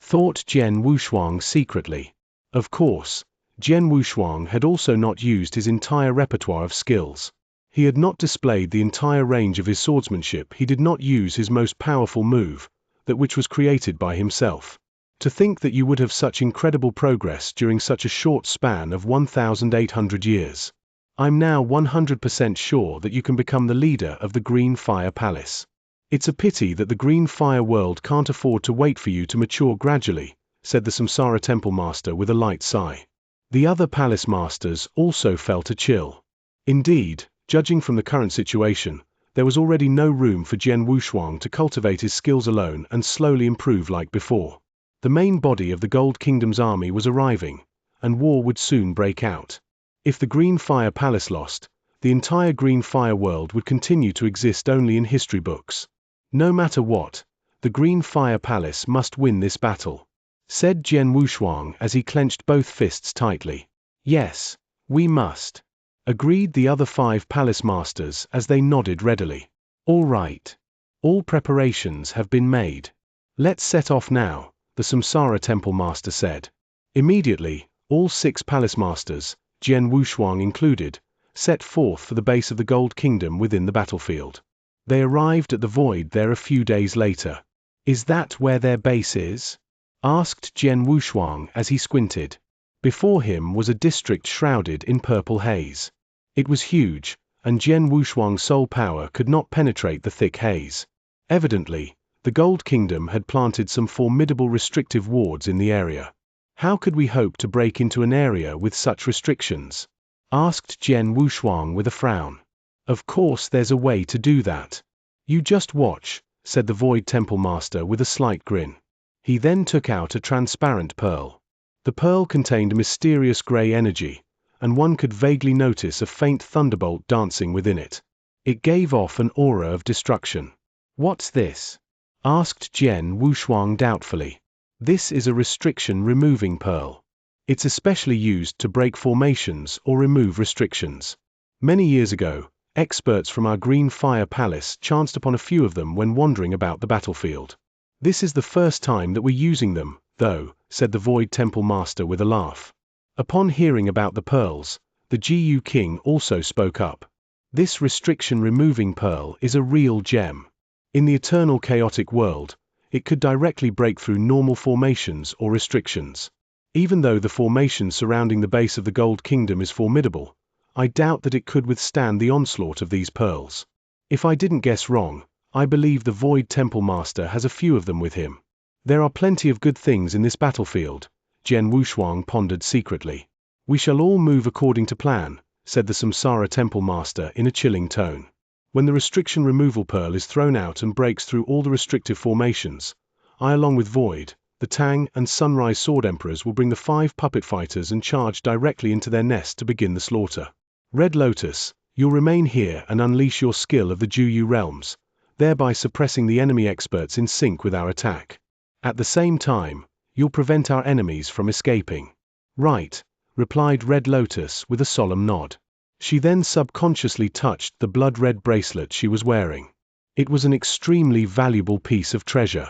thought Jian Wushuang secretly. Of course, Jian Wushuang had also not used his entire repertoire of skills. He had not displayed the entire range of his swordsmanship. He did not use his most powerful move, that which was created by himself. To think that you would have such incredible progress during such a short span of 1,800 years. I'm now 100% sure that you can become the leader of the Green Fire Palace. It's a pity that the Green Fire world can't afford to wait for you to mature gradually, said the Samsara Temple Master with a light sigh. The other palace masters also felt a chill. Indeed, judging from the current situation, there was already no room for Jian Wushuang to cultivate his skills alone and slowly improve like before. The main body of the Gold Kingdom's army was arriving, and war would soon break out. If the Green Fire Palace lost, the entire Green Fire world would continue to exist only in history books. No matter what, the Green Fire Palace must win this battle, said Jian Wushuang as he clenched both fists tightly. Yes, we must, agreed the other 5 palace masters as they nodded readily. All right. All preparations have been made. Let's set off now, the Samsara Temple Master said. Immediately, all 6 palace masters, Jian Wushuang included, set forth for the base of the Gold Kingdom within the battlefield. They arrived at the Void there a few days later. Is that where their base is? Asked Jian Wushuang as he squinted. Before him was a district shrouded in purple haze. It was huge, and Jian Wushuang's soul power could not penetrate the thick haze. Evidently, the Gold Kingdom had planted some formidable restrictive wards in the area. How could we hope to break into an area with such restrictions? Asked Jian Wushuang with a frown. Of course there's a way to do that. You just watch, said the Void Temple Master with a slight grin. He then took out a transparent pearl. The pearl contained a mysterious grey energy, and one could vaguely notice a faint thunderbolt dancing within it. It gave off an aura of destruction. "What's this?" asked Jian Wushuang doubtfully. "This is a restriction-removing pearl. It's especially used to break formations or remove restrictions. Many years ago, experts from our Green Fire Palace chanced upon a few of them when wandering about the battlefield. This is the first time that we're using them, though," said the Void Temple Master with a laugh. Upon hearing about the pearls, the Jiyu King also spoke up. "This restriction-removing pearl is a real gem. In the eternal chaotic world, it could directly break through normal formations or restrictions. Even though the formation surrounding the base of the Gold Kingdom is formidable, I doubt that it could withstand the onslaught of these pearls. If I didn't guess wrong, I believe the Void Temple Master has a few of them with him. There are plenty of good things in this battlefield," Jian Wushuang pondered secretly. "We shall all move according to plan," said the Samsara Temple Master in a chilling tone. "When the restriction removal pearl is thrown out and breaks through all the restrictive formations, I, along with Void, the Tang, and Sunrise Sword Emperors, will bring the 5 puppet fighters and charge directly into their nest to begin the slaughter. Red Lotus, you'll remain here and unleash your skill of the Juyu realms, thereby suppressing the enemy experts in sync with our attack. At the same time, you'll prevent our enemies from escaping." "Right," replied Red Lotus with a solemn nod. She then subconsciously touched the blood-red bracelet she was wearing. It was an extremely valuable piece of treasure.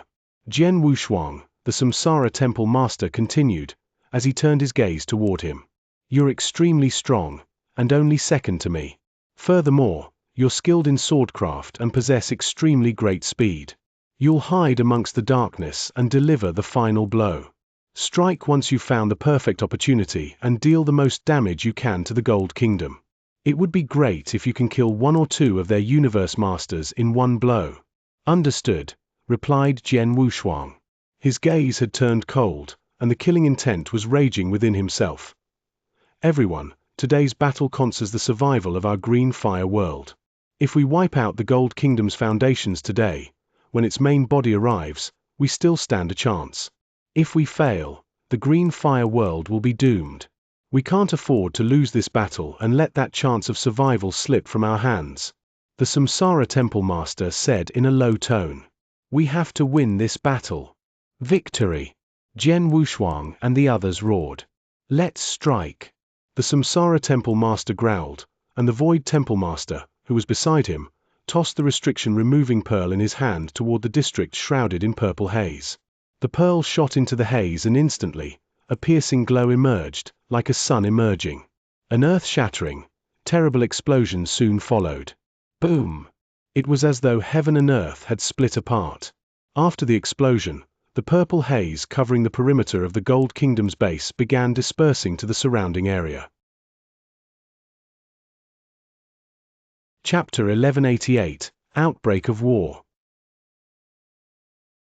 Jian Wushuang, the Samsara Temple Master, continued, as he turned his gaze toward him. "You're extremely strong, and only second to me. Furthermore, you're skilled in swordcraft and possess extremely great speed. You'll hide amongst the darkness and deliver the final blow. Strike once you've found the perfect opportunity and deal the most damage you can to the Gold Kingdom. It would be great if you can kill 1 or 2 of their universe masters in one blow." "Understood," replied Jian Wushuang. His gaze had turned cold, and the killing intent was raging within himself. "Everyone, today's battle concerns the survival of our Green Fire world. If we wipe out the Gold Kingdom's foundations today, when its main body arrives, we still stand a chance. If we fail, the Green Fire world will be doomed. We can't afford to lose this battle and let that chance of survival slip from our hands," the Samsara Temple Master said in a low tone. "We have to win this battle." "Victory!" Jian Wushuang and the others roared. "Let's strike!" The Samsara Temple Master growled, and the Void Temple Master, who was beside him, tossed the restriction-removing pearl in his hand toward the district shrouded in purple haze. The pearl shot into the haze, and instantly, a piercing glow emerged, like a sun emerging. An earth-shattering, terrible explosion soon followed. Boom! It was as though heaven and earth had split apart. After the explosion, the purple haze covering the perimeter of the Gold Kingdom's base began dispersing to the surrounding area. Chapter 1188, Outbreak of War.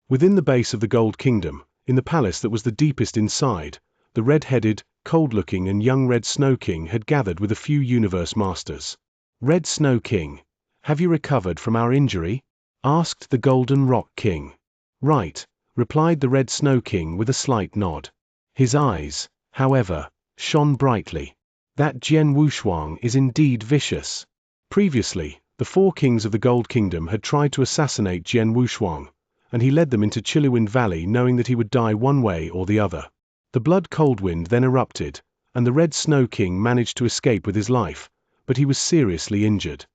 Within the base of the Gold Kingdom, in the palace that was the deepest inside, the red-headed, cold-looking and young Red Snow King had gathered with a few universe masters. "Red Snow King, have you recovered from our injury?" asked the Golden Rock King. "Right," replied the Red Snow King with a slight nod. His eyes, however, shone brightly. "That Jian Wushuang is indeed vicious." Previously, the 4 kings of the Gold Kingdom had tried to assassinate Jian Wushuang, and he led them into Chilliwind Valley knowing that he would die one way or the other. The blood cold wind then erupted, and the Red Snow King managed to escape with his life, but he was seriously injured.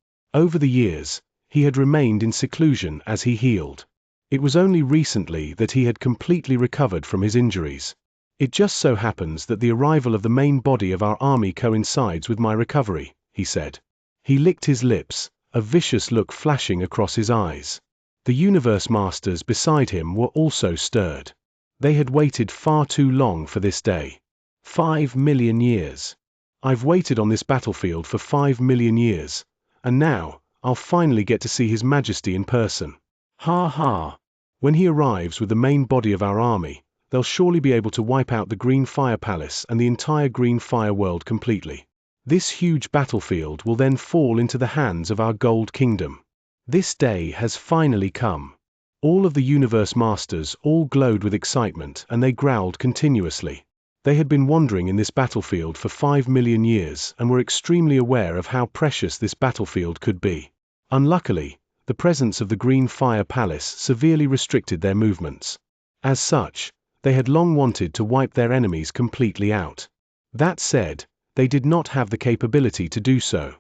Over the years, he had remained in seclusion as he healed. It was only recently that he had completely recovered from his injuries. "It just so happens that the arrival of the main body of our army coincides with my recovery," he said. He licked his lips, a vicious look flashing across his eyes. The universe masters beside him were also stirred. They had waited far too long for this day. 5 million years. I've waited on this battlefield for 5 million years, and now, I'll finally get to see His Majesty in person. Ha ha! When he arrives with the main body of our army, they'll surely be able to wipe out the Green Fire Palace and the entire Green Fire world completely. This huge battlefield will then fall into the hands of our Gold Kingdom. This day has finally come. All of the universe masters all glowed with excitement, and they growled continuously. They had been wandering in this battlefield for 5 million years and were extremely aware of how precious this battlefield could be. Unluckily, the presence of the Green Fire Palace severely restricted their movements. As such, they had long wanted to wipe their enemies completely out. That said, they did not have the capability to do so.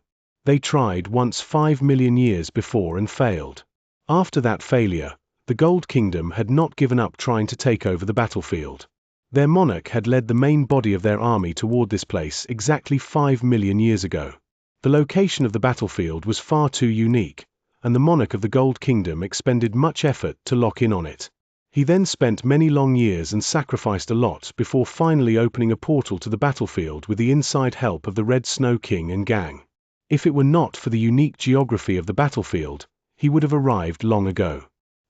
They tried once 5 million years before and failed. After that failure, the Gold Kingdom had not given up trying to take over the battlefield. Their monarch had led the main body of their army toward this place exactly 5 million years ago. The location of the battlefield was far too unique, and the monarch of the Gold Kingdom expended much effort to lock in on it. He then spent many long years and sacrificed a lot before finally opening a portal to the battlefield with the inside help of the Red Snow King and gang. If it were not for the unique geography of the battlefield, he would have arrived long ago.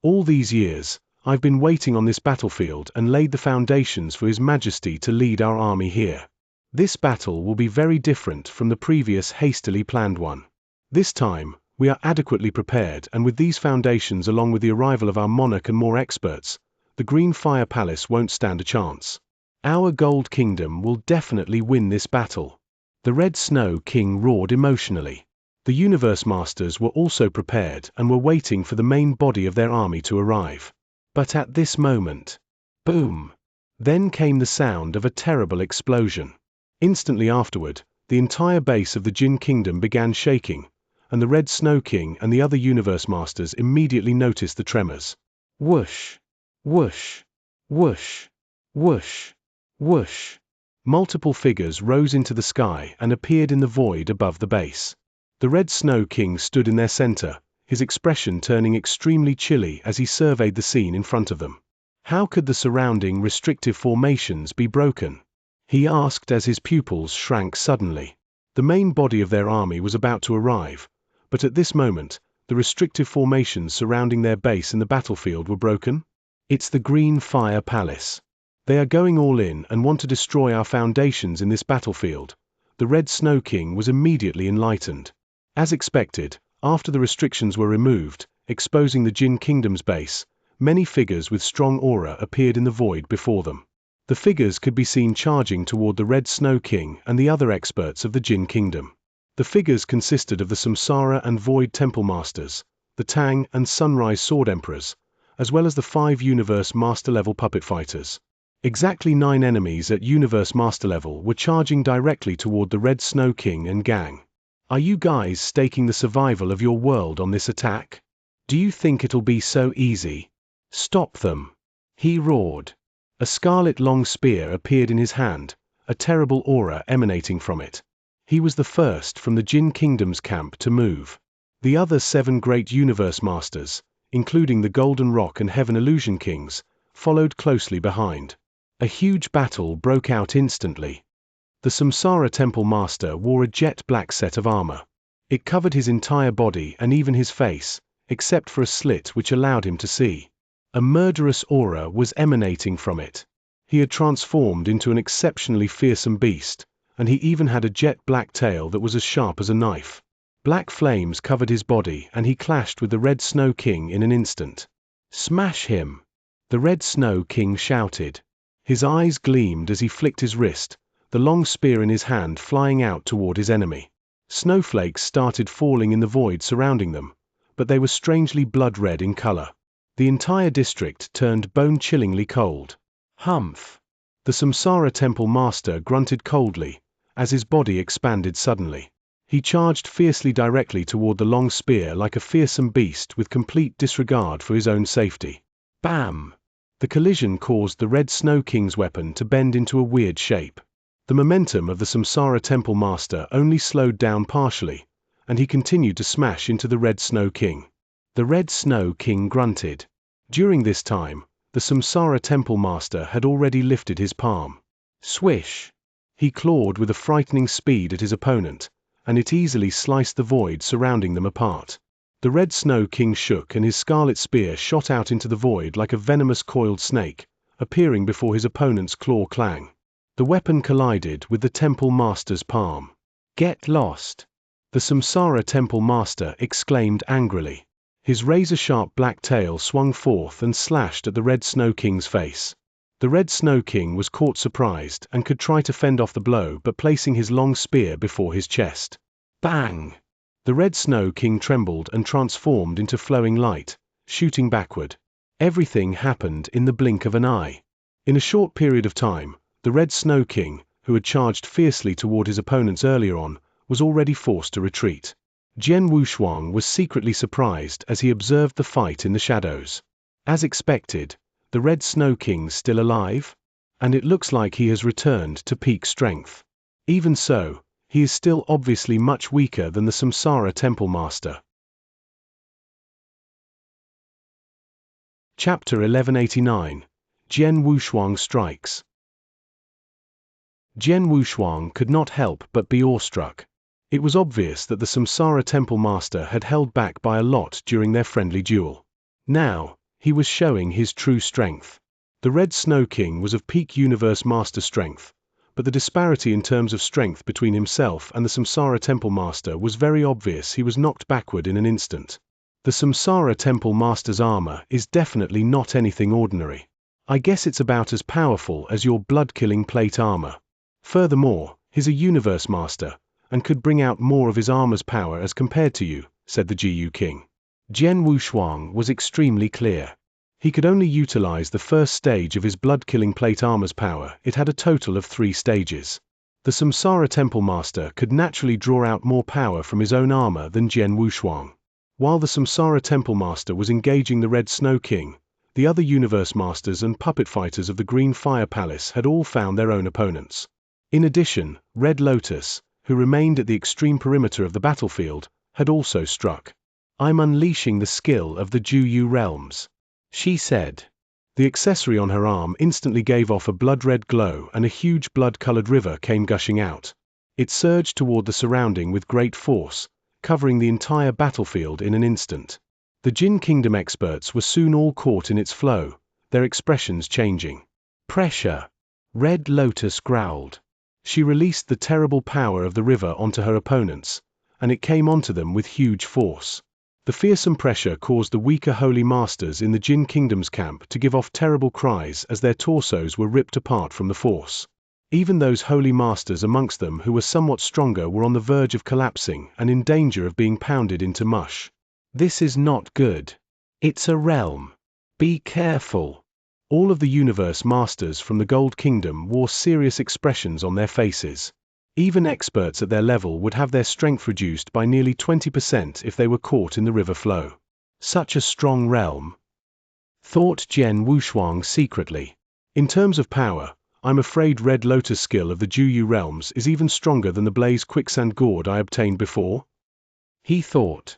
All these years, I've been waiting on this battlefield and laid the foundations for His Majesty to lead our army here. This battle will be very different from the previous hastily planned one. This time, we are adequately prepared, and with these foundations along with the arrival of our monarch and more experts, the Green Fire Palace won't stand a chance. Our Gold Kingdom will definitely win this battle. The Red Snow King roared emotionally. The Universe Masters were also prepared and were waiting for the main body of their army to arrive. But at this moment, boom! Then came the sound of a terrible explosion. Instantly afterward, the entire base of the Jin Kingdom began shaking, and the Red Snow King and the other Universe Masters immediately noticed the tremors. Whoosh! Whoosh! Whoosh! Whoosh! Whoosh! Multiple figures rose into the sky and appeared in the void above the base. The Red Snow King stood in their center, his expression turning extremely chilly as he surveyed the scene in front of them. How could the surrounding restrictive formations be broken? He asked as his pupils shrank suddenly. The main body of their army was about to arrive, but at this moment, the restrictive formations surrounding their base in the battlefield were broken. It's the Green Fire Palace. They are going all in and want to destroy our foundations in this battlefield. The Red Snow King was immediately enlightened. As expected, after the restrictions were removed, exposing the Jin Kingdom's base, many figures with strong aura appeared in the void before them. The figures could be seen charging toward the Red Snow King and the other experts of the Jin Kingdom. The figures consisted of the Samsara and Void Temple Masters, the Tang and Sunrise Sword Emperors, as well as the 5 Universe Master level puppet fighters. Exactly 9 enemies at Universe Master level were charging directly toward the Red Snow King and gang. Are you guys staking the survival of your world on this attack? Do you think it'll be so easy? Stop them! He roared. A scarlet long spear appeared in his hand, a terrible aura emanating from it. He was the first from the Jin Kingdom's camp to move. The other 7 great Universe Masters, including the Golden Rock and Heaven Illusion Kings, followed closely behind. A huge battle broke out instantly. The Samsara Temple Master wore a jet black set of armor. It covered his entire body and even his face, except for a slit which allowed him to see. A murderous aura was emanating from it. He had transformed into an exceptionally fearsome beast, and he even had a jet black tail that was as sharp as a knife. Black flames covered his body and he clashed with the Red Snow King in an instant. Smash him! The Red Snow King shouted. His eyes gleamed as he flicked his wrist, the long spear in his hand flying out toward his enemy. Snowflakes started falling in the void surrounding them, but they were strangely blood-red in color. The entire district turned bone-chillingly cold. Humph! The Samsara Temple Master grunted coldly, as his body expanded suddenly. He charged fiercely directly toward the long spear like a fearsome beast with complete disregard for his own safety. Bam! The collision caused the Red Snow King's weapon to bend into a weird shape. The momentum of the Samsara Temple Master only slowed down partially, and he continued to smash into the Red Snow King. The Red Snow King grunted. During this time, the Samsara Temple Master had already lifted his palm. Swish! He clawed with a frightening speed at his opponent, and it easily sliced the void surrounding them apart. The Red Snow King shook and his scarlet spear shot out into the void like a venomous coiled snake, appearing before his opponent's claw clang. The weapon collided with the Temple Master's palm. Get lost! The Samsara Temple Master exclaimed angrily. His razor-sharp black tail swung forth and slashed at the Red Snow King's face. The The Red Snow King was caught surprised and could try to fend off the blow but placing his long spear before his chest. Bang! The Red Snow King trembled and transformed into flowing light, shooting backward. Everything happened in the blink of an eye. In a short period of time, the Red Snow King, who had charged fiercely toward his opponents earlier on, was already forced to retreat. Jian Wushuang was secretly surprised as he observed the fight in the shadows. As expected, the Red Snow King's still alive? And it looks like he has returned to peak strength. Even so, he is still obviously much weaker than the Samsara Temple Master. Chapter 1189. Jian Wushuang Strikes. Jian Wushuang could not help but be awestruck. It was obvious that the Samsara Temple Master had held back by a lot during their friendly duel. Now, he was showing his true strength. The Red Snow King was of peak Universe Master strength, but the disparity in terms of strength between himself and the Samsara Temple Master was very obvious. He was knocked backward in an instant. The Samsara Temple Master's armor is definitely not anything ordinary. I guess it's about as powerful as your blood-killing plate armor. Furthermore, he's a Universe Master, and could bring out more of his armor's power as compared to you, said the Jiyu King. Jian Wushuang was extremely clear. He could only utilize the first stage of his blood-killing plate armor's power. It had a total of 3 stages. The Samsara Temple Master could naturally draw out more power from his own armor than Jian Wushuang. While the Samsara Temple Master was engaging the Red Snow King, the other Universe Masters and puppet fighters of the Green Fire Palace had all found their own opponents. In addition, Red Lotus, who remained at the extreme perimeter of the battlefield, had also struck. I'm unleashing the skill of the Juyu realms, she said. The accessory on her arm instantly gave off a blood-red glow and a huge blood-colored river came gushing out. It surged toward the surrounding with great force, covering the entire battlefield in an instant. The Jin Kingdom experts were soon all caught in its flow, their expressions changing. Pressure! Red Lotus growled. She released the terrible power of the river onto her opponents, and it came onto them with huge force. The fearsome pressure caused the weaker Holy Masters in the Jin Kingdom's camp to give off terrible cries as their torsos were ripped apart from the force. Even those Holy Masters amongst them who were somewhat stronger were on the verge of collapsing and in danger of being pounded into mush. This is not good. It's a realm. Be careful. All of the Universe Masters from the Gold Kingdom wore serious expressions on their faces. Even experts at their level would have their strength reduced by nearly 20% if they were caught in the river flow. Such a strong realm, thought Jian Wushuang secretly. In terms of power, I'm afraid Red Lotus' skill of the Juyu realms is even stronger than the Blaze Quicksand Gourd I obtained before, he thought.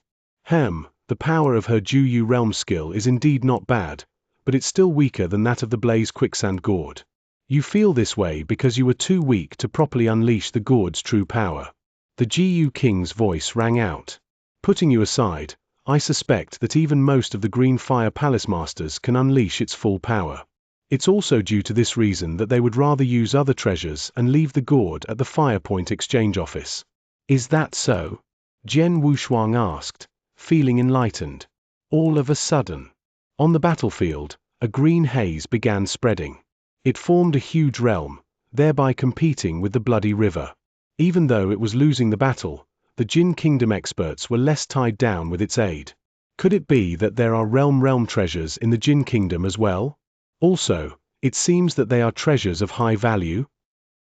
The power of her Juyu realm skill is indeed not bad, but it's still weaker than that of the Blaze Quicksand Gourd. You feel this way because you were too weak to properly unleash the gourd's true power. The Jiyu King's voice rang out. Putting you aside, I suspect that even most of the Green Fire Palace Masters can unleash its full power. It's also due to this reason that they would rather use other treasures and leave the gourd at the Fire Point Exchange Office. Is that so? Jian Wushuang asked, feeling enlightened. All of a sudden, on the battlefield, a green haze began spreading. It formed a huge realm, thereby competing with the bloody river. Even though it was losing the battle, the Jin Kingdom experts were less tied down with its aid. Could it be that there are realm treasures in the Jin Kingdom as well? Also, it seems that they are treasures of high value,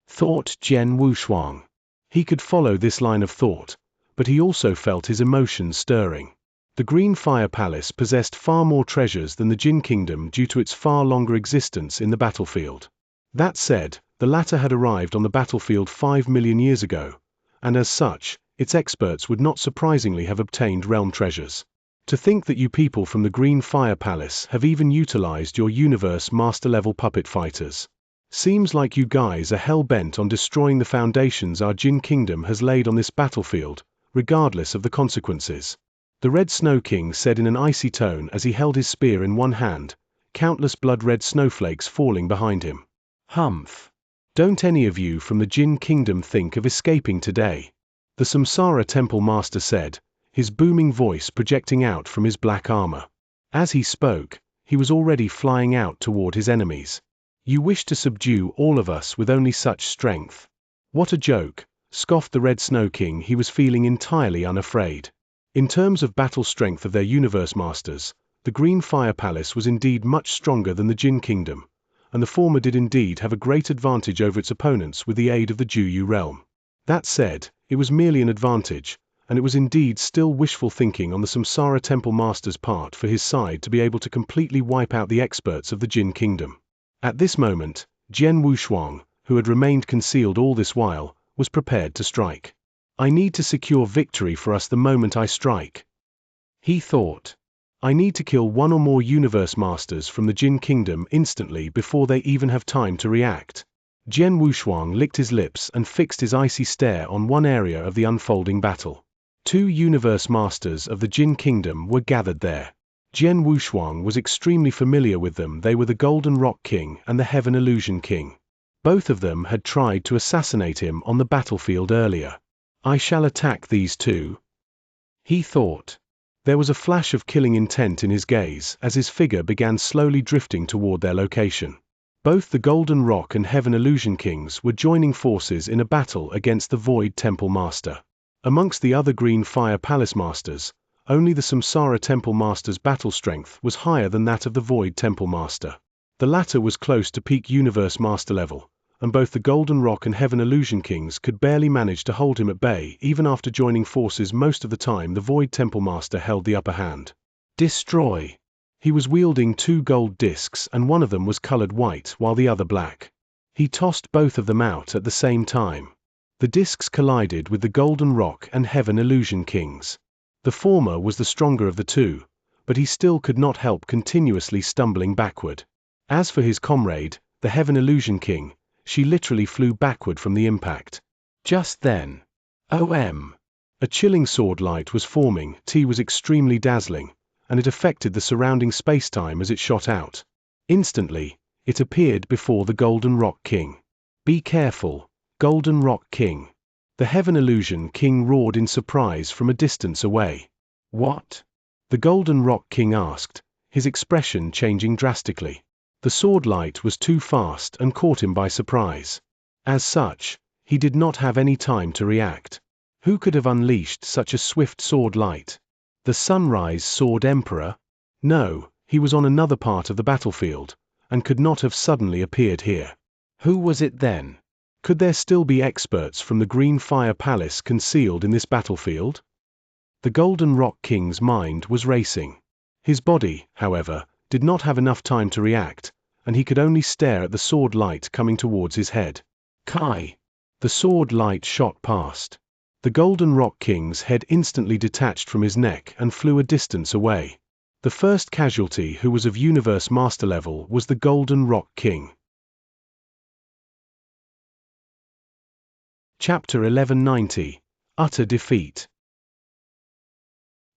thought Jian Wushuang. He could follow this line of thought, but he also felt his emotions stirring. The Green Fire Palace possessed far more treasures than the Jin Kingdom due to its far longer existence in the battlefield. That said, the latter had arrived on the battlefield 5 million years ago, and as such, its experts would not surprisingly have obtained realm treasures. To think that you people from the Green Fire Palace have even utilized your Universe Master-level puppet fighters. Seems like you guys are hell-bent on destroying the foundations our Jin Kingdom has laid on this battlefield, regardless of the consequences. The Red Snow King said in an icy tone as he held his spear in one hand, countless blood-red snowflakes falling behind him. Humph! Don't any of you from the Jin Kingdom think of escaping today? The Samsara Temple Master said, his booming voice projecting out from his black armor. As he spoke, he was already flying out toward his enemies. You wish to subdue all of us with only such strength. What a joke, scoffed the Red Snow King. He was feeling entirely unafraid. In terms of battle strength of their universe masters, the Green Fire Palace was indeed much stronger than the Jin Kingdom, and the former did indeed have a great advantage over its opponents with the aid of the Juyu realm. That said, it was merely an advantage, and it was indeed still wishful thinking on the Samsara Temple Master's part for his side to be able to completely wipe out the experts of the Jin Kingdom. At this moment, Jian Wushuang, who had remained concealed all this while, was prepared to strike. I need to secure victory for us the moment I strike, he thought. I need to kill one or more universe masters from the Jin Kingdom instantly before they even have time to react. Jian Wushuang licked his lips and fixed his icy stare on one area of the unfolding battle. 2 universe masters of the Jin Kingdom were gathered there. Jian Wushuang was extremely familiar with them. They were the Golden Rock King and the Heaven Illusion King. Both of them had tried to assassinate him on the battlefield earlier. I shall attack these two, he thought. There was a flash of killing intent in his gaze as his figure began slowly drifting toward their location. Both the Golden Rock and Heaven Illusion Kings were joining forces in a battle against the Void Temple Master. Amongst the other Green Fire Palace Masters, only the Samsara Temple Master's battle strength was higher than that of the Void Temple Master. The latter was close to peak Universe Master level, and both the Golden Rock and Heaven Illusion Kings could barely manage to hold him at bay. Even after joining forces most of the time, the Void Temple Master held the upper hand. Destroy! He was wielding 2 gold discs, and one of them was colored white while the other black. He tossed both of them out at the same time. The discs collided with the Golden Rock and Heaven Illusion Kings. The former was the stronger of the two, but he still could not help continuously stumbling backward. As for his comrade, the Heaven Illusion King, she literally flew backward from the impact. Just then, a chilling sword light was forming. T was extremely dazzling, and it affected the surrounding space-time as it shot out. Instantly, it appeared before the Golden Rock King. Be careful, Golden Rock King. The Heaven Illusion King roared in surprise from a distance away. What? The Golden Rock King asked, his expression changing drastically. The sword light was too fast and caught him by surprise. As such, he did not have any time to react. Who could have unleashed such a swift sword light? The Sunrise Sword Emperor? No, he was on another part of the battlefield, and could not have suddenly appeared here. Who was it then? Could there still be experts from the Green Fire Palace concealed in this battlefield? The Golden Rock King's mind was racing. His body, however, did not have enough time to react, and he could only stare at the sword light coming towards his head. Kai! The sword light shot past. The Golden Rock King's head instantly detached from his neck and flew a distance away. The first casualty, who was of Universe Master level, was the Golden Rock King. Chapter 1190. Utter Defeat.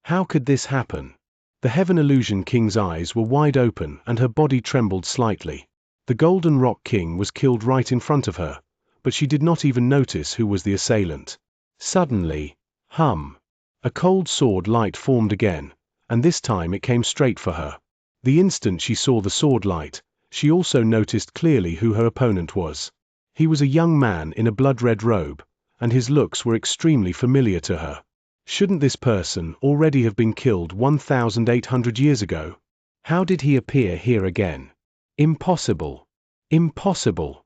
How could this happen? The Heaven Illusion King's eyes were wide open and her body trembled slightly. The Golden Rock King was killed right in front of her, but she did not even notice who was the assailant. Suddenly, a cold sword light formed again, and this time it came straight for her. The instant she saw the sword light, she also noticed clearly who her opponent was. He was a young man in a blood-red robe, and his looks were extremely familiar to her. Shouldn't this person already have been killed 1,800 years ago? How did he appear here again? Impossible. Impossible.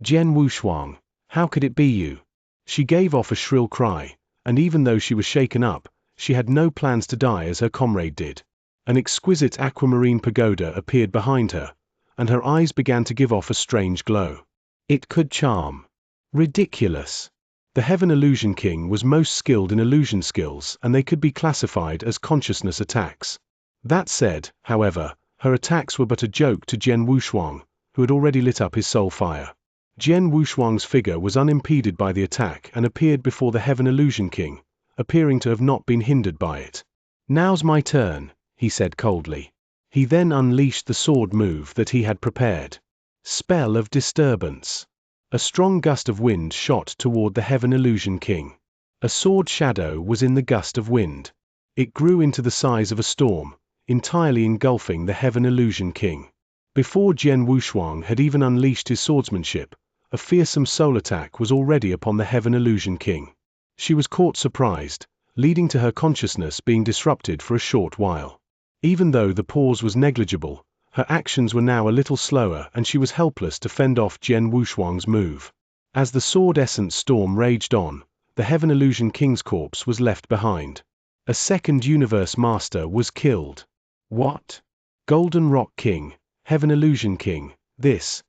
Jian Wushuang, how could it be you? She gave off a shrill cry, and even though she was shaken up, she had no plans to die as her comrade did. An exquisite aquamarine pagoda appeared behind her, and her eyes began to give off a strange glow. It could charm. Ridiculous. The Heaven Illusion King was most skilled in illusion skills, and they could be classified as consciousness attacks. That said, however, her attacks were but a joke to Jian Wushuang, who had already lit up his soul fire. Jian Wushuang's figure was unimpeded by the attack and appeared before the Heaven Illusion King, appearing to have not been hindered by it. Now's my turn, he said coldly. He then unleashed the sword move that he had prepared. Spell of Disturbance. A strong gust of wind shot toward the Heaven Illusion King. A sword shadow was in the gust of wind. It grew into the size of a storm, entirely engulfing the Heaven Illusion King. Before Jian Wushuang had even unleashed his swordsmanship, a fearsome soul attack was already upon the Heaven Illusion King. She was caught surprised, leading to her consciousness being disrupted for a short while. Even though the pause was negligible, her actions were now a little slower and she was helpless to fend off Jian Wushuang's move. As the sword essence storm raged on, the Heaven Illusion King's corpse was left behind. A second Universe Master was killed. What? Golden Rock King, Heaven Illusion King, this.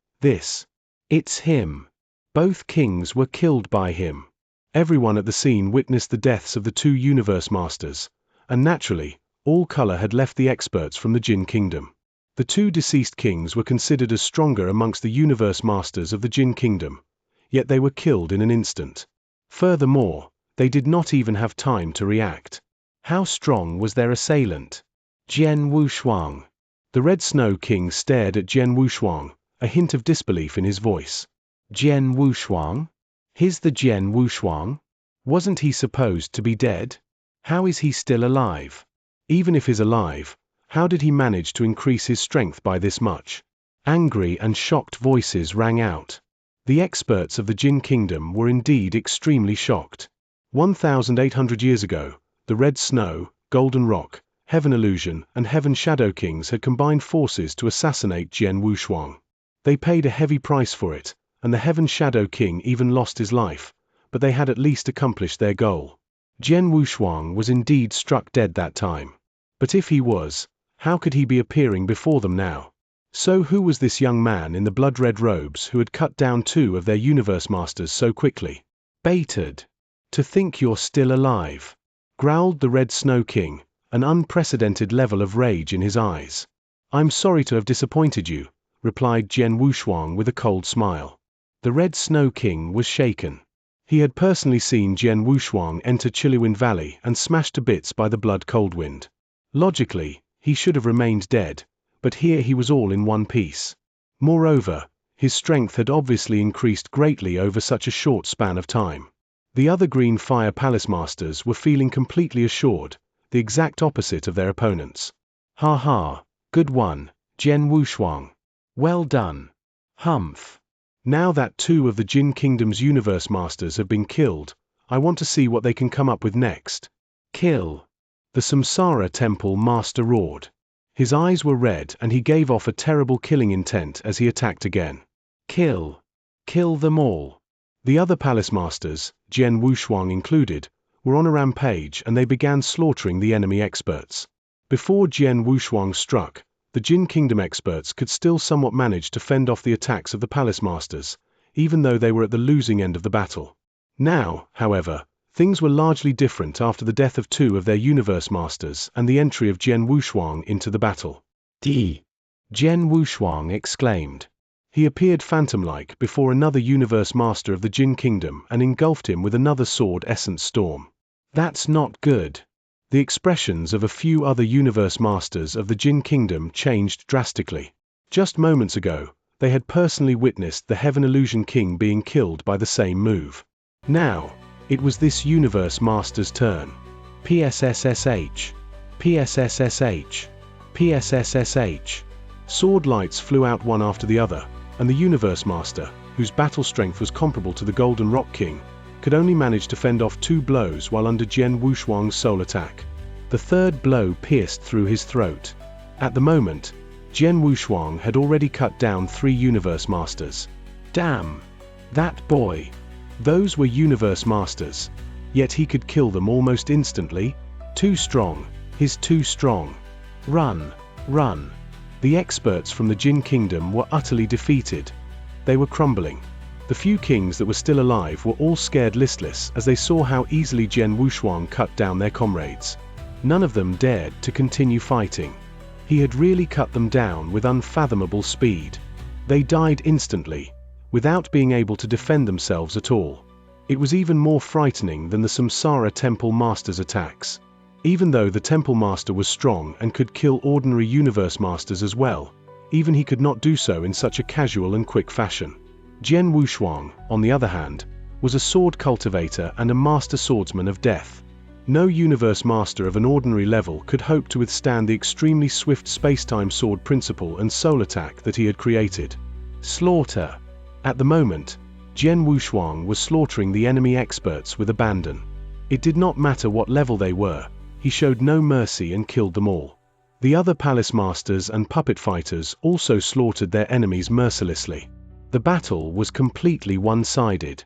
It's him. Both kings were killed by him. Everyone at the scene witnessed the deaths of the two Universe Masters, and naturally, all color had left the experts from the Jin Kingdom. The two deceased kings were considered as stronger amongst the Universe Masters of the Jin Kingdom, yet they were killed in an instant. Furthermore, they did not even have time to react. How strong was their assailant? Jian Wushuang. The Red Snow King stared at Jian Wushuang, a hint of disbelief in his voice. Jian Wushuang? He's the Jian Wushuang? Wasn't he supposed to be dead? How is he still alive? Even if he's alive, how did he manage to increase his strength by this much? Angry and shocked voices rang out. The experts of the Jin Kingdom were indeed extremely shocked. 1,800 years ago, the Red Snow, Golden Rock, Heaven Illusion, and Heaven Shadow Kings had combined forces to assassinate Jian Wushuang. They paid a heavy price for it, and the Heaven Shadow King even lost his life, but they had at least accomplished their goal. Jian Wushuang was indeed struck dead that time. But if he was, how could he be appearing before them now? So who was this young man in the blood-red robes who had cut down two of their Universe Masters so quickly? Baited. To think you're still alive, growled the Red Snow King, an unprecedented level of rage in his eyes. I'm sorry to have disappointed you, replied Jian Wushuang with a cold smile. The Red Snow King was shaken. He had personally seen Jian Wushuang enter Chiliwind Valley and smashed to bits by the blood cold wind. Logically, he should have remained dead, but here he was all in one piece. Moreover, his strength had obviously increased greatly over such a short span of time. The other Green Fire Palace Masters were feeling completely assured, the exact opposite of their opponents. Ha ha, good one, Jian Wushuang. Well done. Humph. Now that two of the Jin Kingdom's Universe Masters have been killed, I want to see what they can come up with next. Kill. The Samsara Temple Master roared. His eyes were red and he gave off a terrible killing intent as he attacked again. Kill. Kill them all. The other Palace Masters, Jian Wushuang included, were on a rampage and they began slaughtering the enemy experts. Before Jian Wushuang struck, the Jin Kingdom experts could still somewhat manage to fend off the attacks of the Palace Masters, even though they were at the losing end of the battle. Now, however, things were largely different after the death of two of their Universe Masters and the entry of Jian Wushuang into the battle. Jian Wushuang exclaimed. He appeared phantom-like before another Universe Master of the Jin Kingdom and engulfed him with another sword essence storm. That's not good. The expressions of a few other Universe Masters of the Jin Kingdom changed drastically. Just moments ago, they had personally witnessed the Heaven Illusion King being killed by the same move. Now, it was this Universe Master's turn. PSSSH. PSSSH. PSSSH. Sword lights flew out one after the other, and the Universe Master, whose battle strength was comparable to the Golden Rock King, could only manage to fend off two blows while under Jian Wushuang's soul attack. The third blow pierced through his throat. At the moment, Jian Wushuang had already cut down three Universe Masters. Damn! That boy! Those were Universe Masters. Yet he could kill them almost instantly. Too strong. He's too strong. Run! Run! The experts from the Jin Kingdom were utterly defeated. They were crumbling. The few kings that were still alive were all scared listless as they saw how easily Jian Wushuang cut down their comrades. None of them dared to continue fighting. He had really cut them down with unfathomable speed. They died instantly, without being able to defend themselves at all. It was even more frightening than the Samsara Temple Master's attacks. Even though the Temple Master was strong and could kill ordinary Universe Masters as well, even he could not do so in such a casual and quick fashion. Jian Wushuang, on the other hand, was a sword cultivator and a master swordsman of death. No universe master of an ordinary level could hope to withstand the extremely swift space-time sword principle and soul attack that he had created. Slaughter. At the moment, Jian Wushuang was slaughtering the enemy experts with abandon. It did not matter what level they were, he showed no mercy and killed them all. The other palace masters and puppet fighters also slaughtered their enemies mercilessly. The battle was completely one-sided.